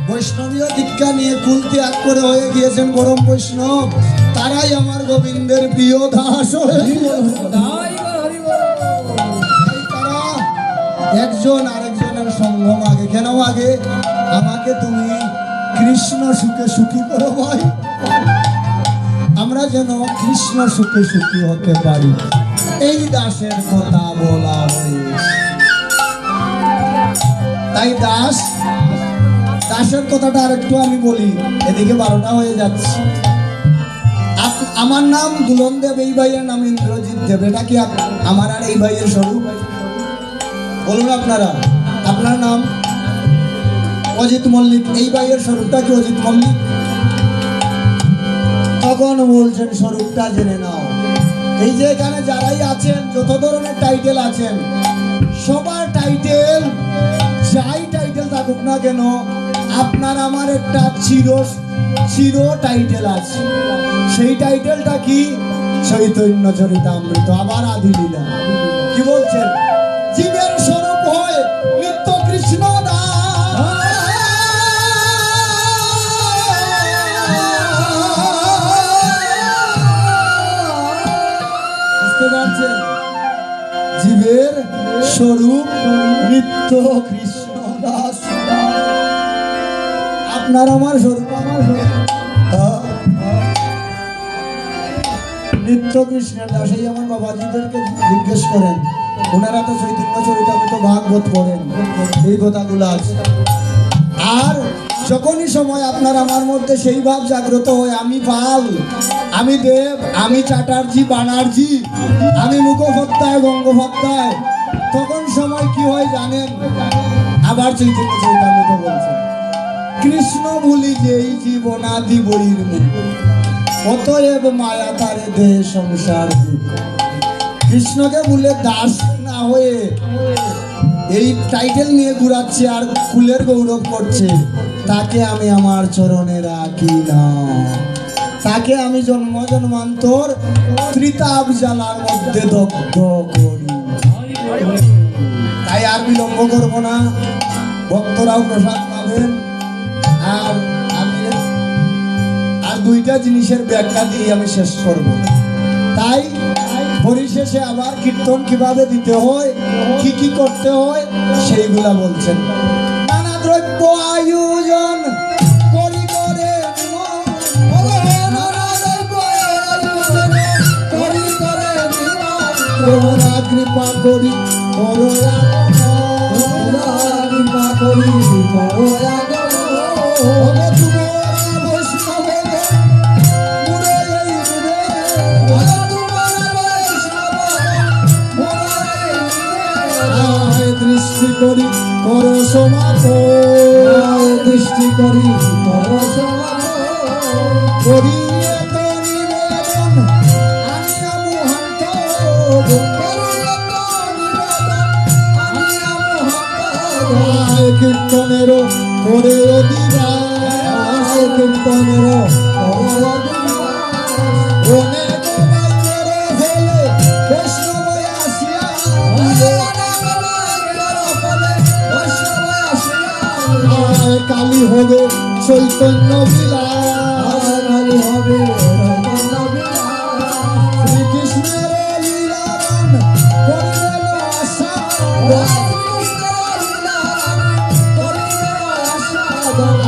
বৈষ্ণবীয় দীক্ষা নিয়ে কুল ত্যাগ করে হয়ে গিয়েছেন পরম বৈষ্ণব, তারাই আমার গোবিন্দের প্রিয় দাস। তারা একজন আরেকজনের সঙ্গ মাগে। কেন মাগে? আমাকে তুমি কৃষ্ণ সুখে সুখী করো ভাই, আমরা যেন কৃষ্ণ সুখে সুখী হতে পারি। এই দাসের কথা বলা হয়েছে। তাই দাসের কথাটা আরেকটু আমি বলি, এদিকে 12টা হয়ে যাচ্ছে। আমার নাম দুলন দেব, এই ভাইয়ের নাম ইন্দ্রজিৎ দেব। এটা কি আমার আর এই ভাইয়ের স্বরূপ? বলুন আপনারা। আপনার নাম অজিত মল্লিক, এই ভাইয়ের স্বরূপটা কি অজিত মল্লিক? তখন বলছেন স্বরূপটা জেনে নাও। এই যে এখানে যারাই আছেন, যত ধরনের টাইটেল আছেন, সবার টাইটেল যাই টাইটেল থাকুক না কেন, আপনার আমার একটা চির টাইটেল আছে। সেই টাইটেলটা কি? চৈতন্য চরিতামৃত, আবার আদি লীলা। কি বলছেন? জীবের স্বরূপ হয় নিত্য কৃষ্ণ দাস। বুঝতে পারছেন? জীবের স্বরূপ নিত্য কৃষ্ণ দাস। আপনার আমার স্বরূপ নিত্য কৃষ্ণের দাস। এই আমার বাবাজিদেরকে জিজ্ঞেস করেন, ওনারা তো চৈতন্য চরিতামৃত ভাগবত পড়েন, এই কথাগুলো আছে। আর যখনই সময় আপনার আমার মধ্যে সেই ভাব জাগ্রত হয়, আমি পাল, আমি দেব, আমি চ্যাটার্জি, বানার্জি, আমি মুখোপাধ্যায়, গঙ্গোপাধ্যায়, তখন সময় কি হয় জানেন? আবার চৈতন্য চরিতামৃত বলছে, কৃষ্ণ ভুলি যেই জীবনাদি বইর মুখ, অতএব মায়া তারে দে সংসার দুঃখ। কৃষ্ণকে ভুলে দাস না হয়ে এই টাইটেল নিয়ে ঘুরাচ্ছে আর ফুলের গৌরব করছে, তাকে আমি আমার চরণে রাখি না। তাকে আমি জন্ম জন্মান্তর ত্রিতাপ জ্বালার মধ্যে দগ্ধ করি। তাই আর বিলম্ব করবো না, ভক্তরাও প্রসাদ পাবেন। আর আমি আর দুইটা জিনিসের ব্যাখ্যা দিয়ে আমি শেষ করব। তাই পরিশেষে আবার কীর্তন কিভাবে দিতে হয়, কি কি করতে হয়, সেইগুলা বলছেন। নানা দ্রব্য আয়োজন করি করে করোনা কৃপা করি, করোনা কৃপা করি, করোনা করি কর সমাপন, দৃষ্টি করি কর সমাপন। করিয়ে তো নিবেদন আনিয়া মুহান্ত, করিয়ে তো নিবেদন আনিয়া মুহাম্মদ। আয় কীর্তনের করে অধিবাস, কীর্তনের করে অধিবাস। অনেক বাক্যের ফলে বৈষ্ণব আসিয়া, আয় কালী হবে চৈতন্য বিলাস, কালী হবে শ্রীকৃষ্ণের লীলারাম করিলেন আশা,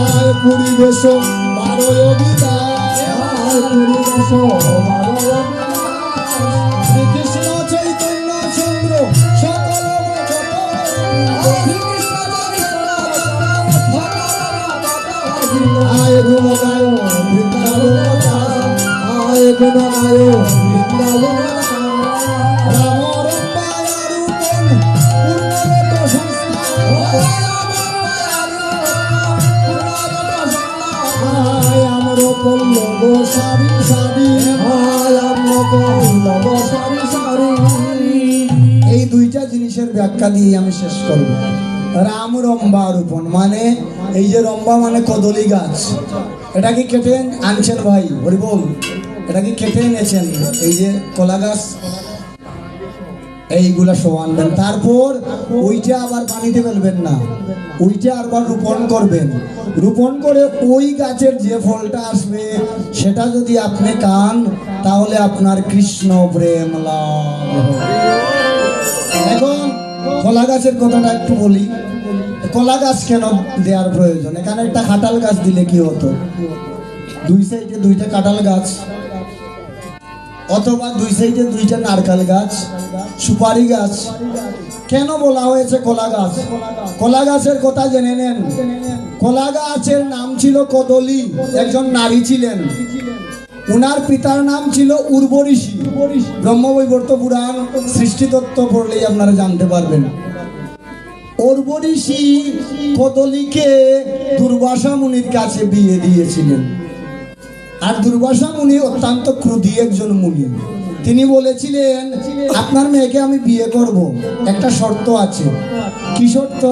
আয় পরিবেশ বারোয় অভিলাষ, শ্রীকৃষ্ণ চৈতন্য চন্দ্র সকল আয় গুণ গায় বৃন্দাবন, আয় গুণ গায় বৃন্দাবন। রাম রম্বায় রূপন পূর্ণরত সংস্থা, আয় আমর পল্লব সারি সারি, আয় আমরা পল্লব সারি সারি। এই দুইটা জিনিসের ব্যাখ্যা দিয়ে আমি শেষ করব। রাম রম্বা রূপন মানে এই যে রম্বা মানে কদলী গাছ, এটা কি কেটে আনছেন ভাই হরিবল? এটা কি কেটে এনেছেন? এই যে কলা গাছ এইগুলা সব আনবেন, তারপর ওইটা আবার পানিতে ফেলবেন না, ওইটা আবার রোপণ করবেন। রোপণ করে ওই গাছের যে ফলটা আসবে সেটা যদি আপনি খান তাহলে আপনার কৃষ্ণ প্রেম লাভ হবে। এখন কলা গাছের কথাটা একটু বলি। কলা গাছ কেন দেওয়ার প্রয়োজন? এখানে একটা কাঁঠাল গাছ দিলে কি হতো? দুই সাইডে দুইটা কাঁঠাল গাছ, অথবা দুই সাইডে দুইটা নারকেল গাছ, সুপারি গাছ। কেন বলা হয়েছে কলা গাছ? কলা গাছের কথা জেনে নেন। কলা গাছের নাম ছিল কদলী, একজন নারী ছিলেন, উনার পিতার নাম ছিল উর্বঋষি। ব্রহ্মবৈবর্ত পুরাণ সৃষ্টিতত্ত্ব পড়লেই আপনারা জানতে পারবেন। উর্বঋষি কদলীকে দুর্বাসা মুনির কাছে বিয়ে দিয়েছিলেন। আর দুর্বাসা মুনি অত্যন্ত ক্রোধী একজন মুনি। তিনি বলেছিলেন, আপনার মেয়েকে আমি বিয়ে করব, একটা শর্ত আছে। কি শর্ত?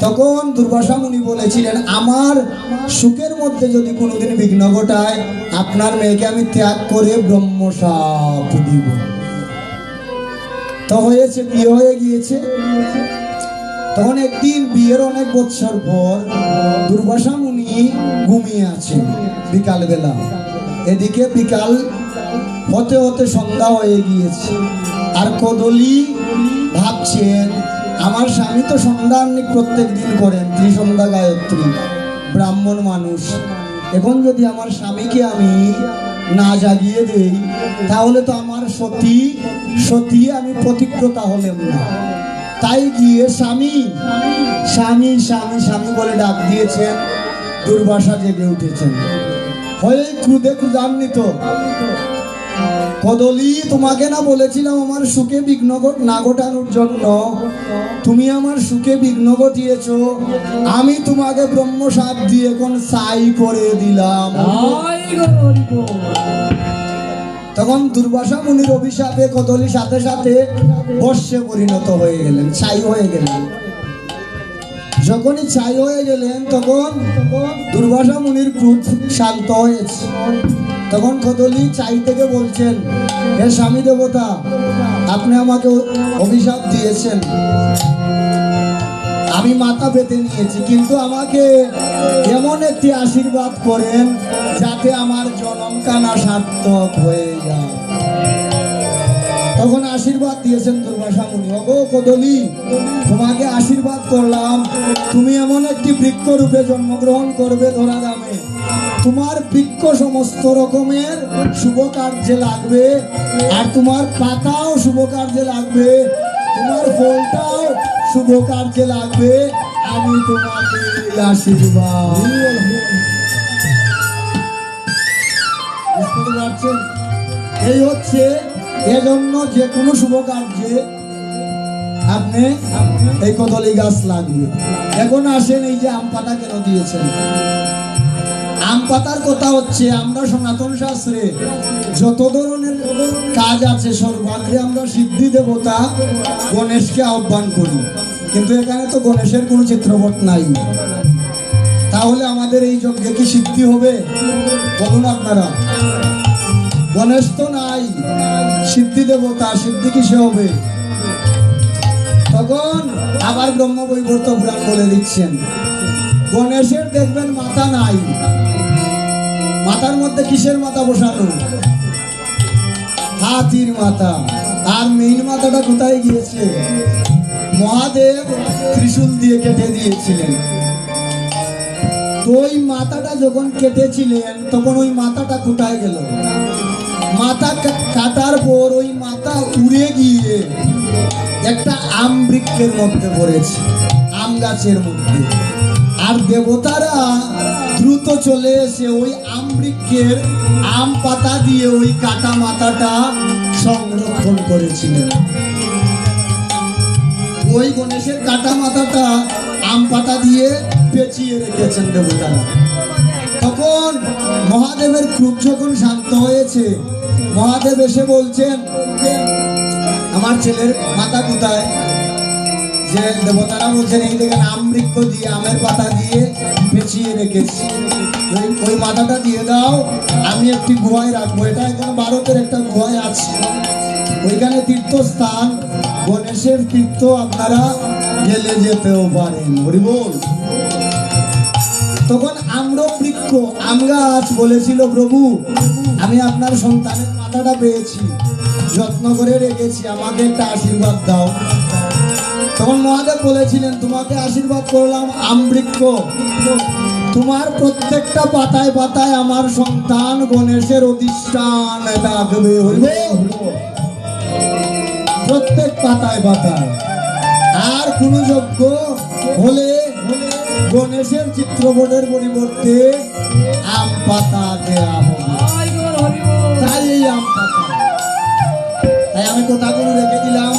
তখন দুর্বাসা মুনি বলেছিলেন, আমার সুখের মধ্যে যদি কোনোদিন বিঘ্ন ঘটায় আপনার মেয়েকে আমি ত্যাগ করে ব্রহ্মশাপ দিব। তো হয়েছে, বিয়ে হয়ে গিয়েছে। তখন একদিন বিয়ের অনেক বছর পর দুর্বাসা মুনি ঘুমিয়ে আছেন বিকালবেলা। এদিকে বিকাল হতে হতে সন্ধ্যা হয়ে গিয়েছে, আর কদলী ভাবছেন, আমার স্বামী তো সন্ধ্যা প্রত্যেক দিন করেন, ত্রিসন্ধ্যা গায়ত্রী, ব্রাহ্মণ মানুষ। এখন যদি আমার স্বামীকে আমি না জাগিয়ে দেই তাহলে তো আমার সতী সতী আমি পতিব্রতা হলাম না। তাই গিয়ে স্বামী স্বামী স্বামী স্বামী বলে ডাক দিয়েছেন। দুর্বাসা জেগে উঠেছেন, হয়ে ক্রুদে ক্রুদান্বিত, কদলী তোমাকে না বলেছিলাম আমার সুখে বিঘ্ন না ঘটানোর জন্য? তুমি আমার সুখে বিঘ্ন ঘটিয়েছ, আমি তোমাকে ব্রহ্মশাপ দিয়ে এখন সাই করে দিলাম। তখন দুর্বাসা মুনির অভিশাপে কদলী সাথে সাথে বর্ষে পরিণত হয়ে গেলেন, ছাই হয়ে গেলেন। যখনই ছাই হয়ে গেলেন তখন দুর্বাসা মুনির ক্রোধ শান্ত হয়েছে। তখন কদলী ছাই থেকে বলছেন, হে স্বামী দেবতা, আপনি আমাকে অভিশাপ দিয়েছেন, আমি মাথা পেতে নিয়েছি, কিন্তু আমাকে এমন একটি আশীর্বাদ করেন যাতে আমার জনম কানা সার্থক হয়ে যায়। তখন আশীর্বাদ দিয়েছেন দুর্বাসা মুনি, ওগো কদলী, তোমাকে আশীর্বাদ করলাম, তুমি এমন একটি বৃক্ষ রূপে জন্মগ্রহণ করবে ধরাধামে। তোমার বৃক্ষ সমস্ত রকমের শুভ কার্যে লাগবে, আর তোমার পাতাও শুভ কার্যে লাগবে, তোমার ফলটাও শুভ কার্যে লাগবে। আমি তোমাকে আশীর্বাদ। বুঝতে পারছেন? এই হচ্ছে এজন্য যে কোনো শুভ কার্যে আপনি এই কদলি গাছ লাগবে। এখন আসেন, এই যে আম পাতা কেন দিয়েছেন? আম পাতার কথা হচ্ছে, আমরা সনাতন শাস্ত্রে যত ধরনের কাজ আছে সর্বাগ্রে আমরা সিদ্ধি দেবতা গণেশকে আহ্বান করি, কিন্তু এখানে তো গণেশের কোনো চিত্রপট নাই। তাহলে আমাদের এই যজ্ঞে কি সিদ্ধি হবে? বলুন আপনারা। গণেশ তো নাই, সিদ্ধি দেবতা, সিদ্ধি কিসে হবে? তখন আবার ব্রহ্মবৈবর্ত পুরাণ বলে দিচ্ছেন, গণেশের দেখবেন মাথা নাই, মাথার মধ্যে কিসের মাথা বসানো? হাতির মাথা। আর মেইন মাথাটা কোথায় গিয়েছে? মহাদেব ত্রিশূল দিয়ে কেটে দিয়েছিলেন। তো ওই মাথাটা যখন কেটেছিলেন তখন ওই মাথাটা কোথায় গেল? মাথা কাটার পর ওই মাথা উড়ে গিয়ে একটা আম বৃক্ষের মধ্যে পড়েছে, আম গাছের মধ্যে। আর দেবতারা দ্রুত চলে এসে ওই আম বৃক্ষের আম পাতা দিয়ে ওই কাটা মাথাটা সংরক্ষণ করেছিলেন। ওই গণেশের কাটা মাথাটা আম পাতা দিয়ে পেঁচিয়ে রেখেছেন দেবতারা। তখন মহাদেবের ক্রোধ যখন শান্ত হয়েছে, মহাদেব এসে বলছেন, আমার ছেলের মাথা কোথায়? যে দেবতারা বলছেন, এই দেখেন আম বৃক্ষ দিয়ে আমের পাতা দিয়ে পেঁচিয়ে রেখেছি, ওই মাথাটা দিয়ে দাও, আমি একটি গুহায় রাখবো। এটা এখন ভারতের একটা গুহায় আছে, ওইখানে তীর্থস্থান, গণেশের তীর্থ, আপনারা গেলে যেতেও পারেন। হরি বল। তখন আম্রবৃক্ষ, আম গাছ বলেছিল, প্রভু আমি আপনার সন্তানের মাথাটা পেয়েছি, যত্ন করে রেখেছি, আমাকে একটা আশীর্বাদ দাও। তখন মহাদেব বলেছিলেন, তোমাকে আশীর্বাদ করলাম আমবৃক্ষ, তোমার প্রত্যেকটা পাতায় পাতায় আমার সন্তান গণেশের অধিষ্ঠান থাকবে। হইবে প্রত্যেক পাতায় পাতায়। আর কোন যজ্ঞ হলে গণেশের চিত্রপটের পরিবর্তে আম পাতা দেয়া হবে। তাই এই আম পাতা, তাই আমি কথাগুলো রেখে দিলাম,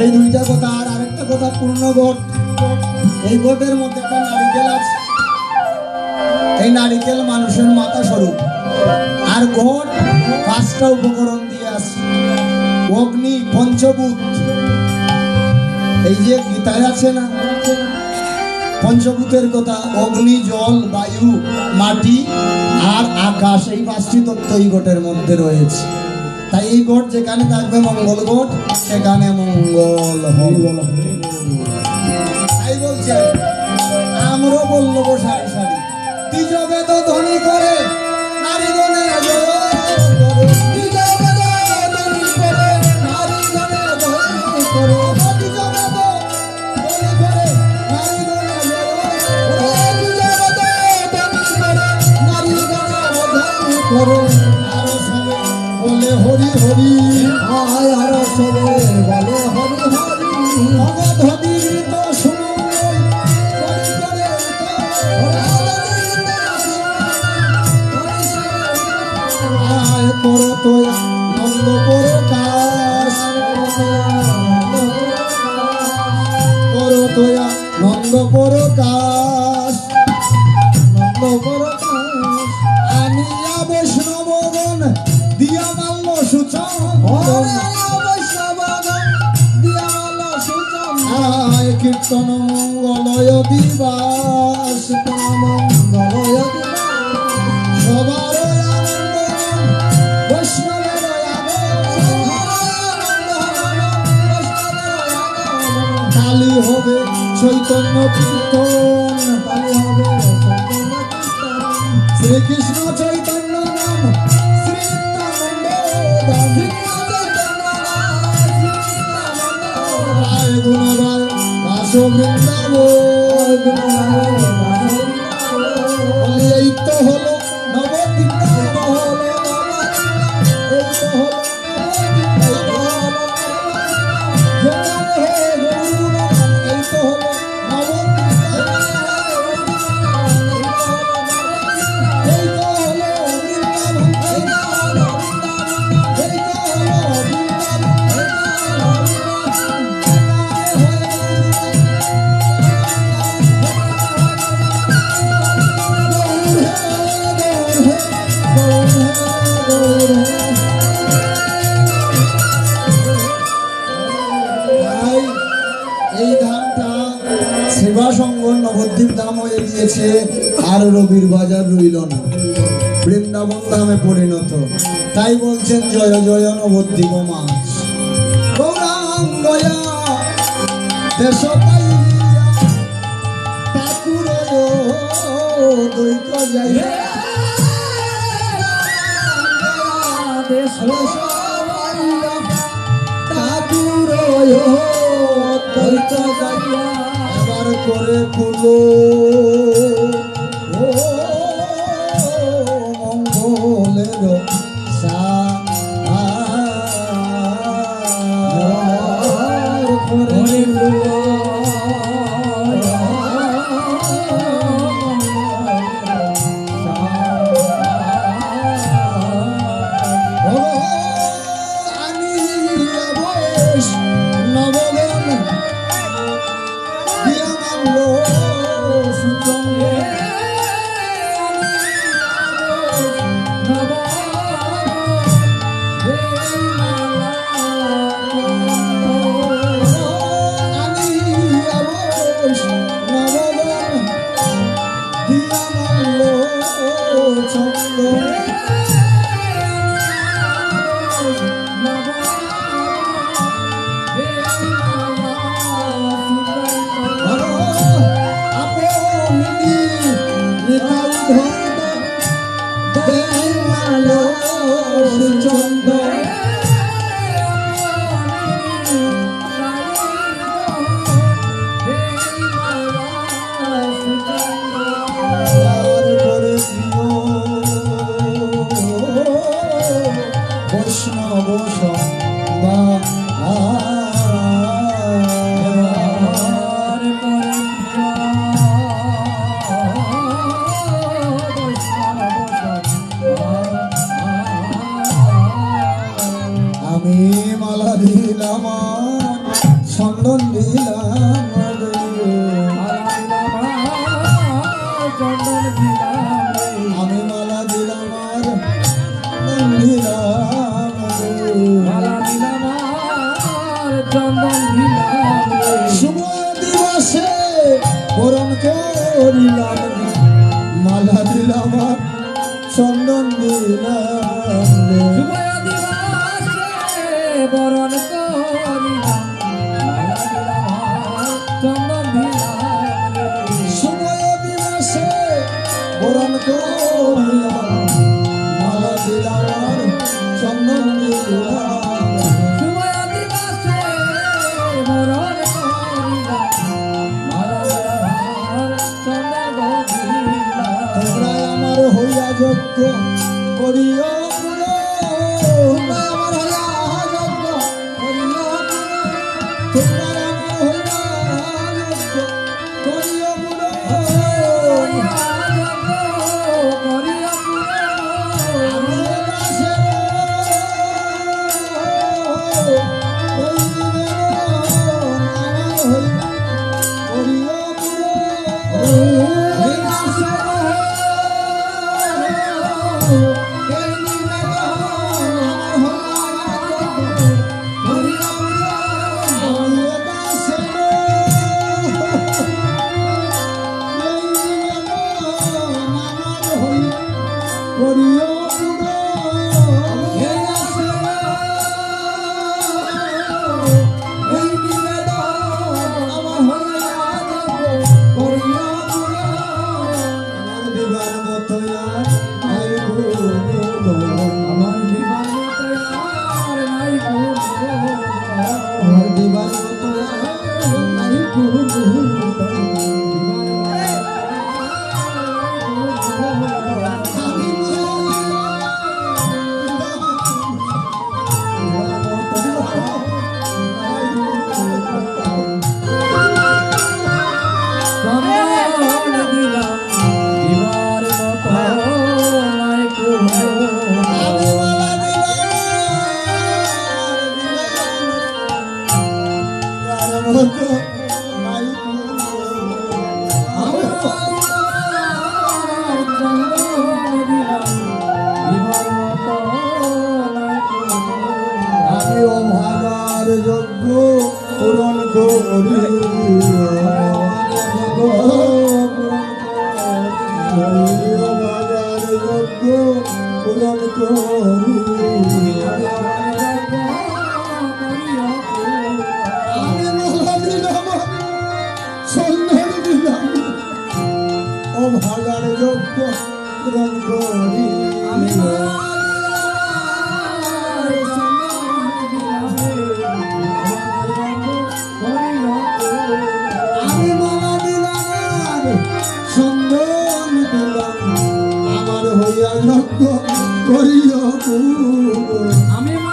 এই দুইটা কথা। আর আরেকটা কথা, পূর্ণ ঘট, এই ঘটের মধ্যে একটা নারিকেল আছে, এই নারিকেল মানুষের মাথা স্বরূপ। আর ঘট 5টা উপকরণ দিয়ে আছে, অগ্নি, পঞ্চভূত, এই যে গীতায় আছে না পঞ্চভূতের কথা, অগ্নি, জল, বায়ু, মাটি আর আকাশ, এই 5টি তত্ত্ব এই ঘটের মধ্যে রয়েছে। তাই এই ঘট যেখানে থাকবে মঙ্গল ঘট, সেখানে মঙ্গল হবে। তাই বলছে আমরা বললো সারি সারি দ্বিজ বেদ ধ্বনি করে নারীগণে বলে হরি হরি, আয় আর সবে বলে হরি হরি, অগধি গীত শুনো আয় করো তো নন্দ প্রকাশ, করো তো নন্দ প্রকাশ, নন্দ প্রকাশ আনিয়া বৈষ্ণবগণ দিয়া মাল্য সূচন, আয় কীর্তন মঙ্গলয় দিবাস, মঙ্গলয় সবার আনন্দ বৈষ্ণবের কালী হবে চৈতন্য কীর্তন, কালী হবে চৈতন্য কীর্তন, শ্রীকৃষ্ণ চৈতন্য নাম শ্রী রায় গুণগায় বাস বৃন্দাবন, এই তো হলো নবদ্বীপ, এই তো হলো নবদ্বীপ ধাম হয়ে গিয়েছে, আর রবির বাজার রইল না, বৃন্দাবন ধামে পরিণত। তাই বলছেন জয় জয় নবদ্বীপ মাছ গৌরাঙ্গয়া দেশ পাইয়া ঠাকুর দৈত যাইয়া দেশ পাইয়া ঠাকুর দৈত যাইয়া এবার করে কুলো ও মঙ্গলের আমি মালা দিলাম চন্দন দিলাম আমি মালা দিলাম শুভ দিবসে বরণ করিলাম মালা দিলাম চন্দন দিলাম বরণ করিলাম চন্দন দিলাম শুভ দিবসে বরণ করিলাম মালা দিলাম চন্দন দিলাম শুভ দিবসে বরণ করিলাম চন্দন দিলাম তোমরা আমার হইয়া যজ্ঞ করিও পুরো তোমরা আমার হইয়া যজ্ঞ করিও পুরো তোমরা আমার হইয়া যজ্ঞ করিও পুরো আমি দাসের করিবে আমার হইয়া করিও পুরো আমি অভাগার যজ্ঞ পূরণ করি ভাগার যোগ্য গ্রহণ করি আমি আমি মালা দিলাম আর সন্দেহ দিলাম আমার হইয়া যোগ্য করিয়া পূর্ণ। আমি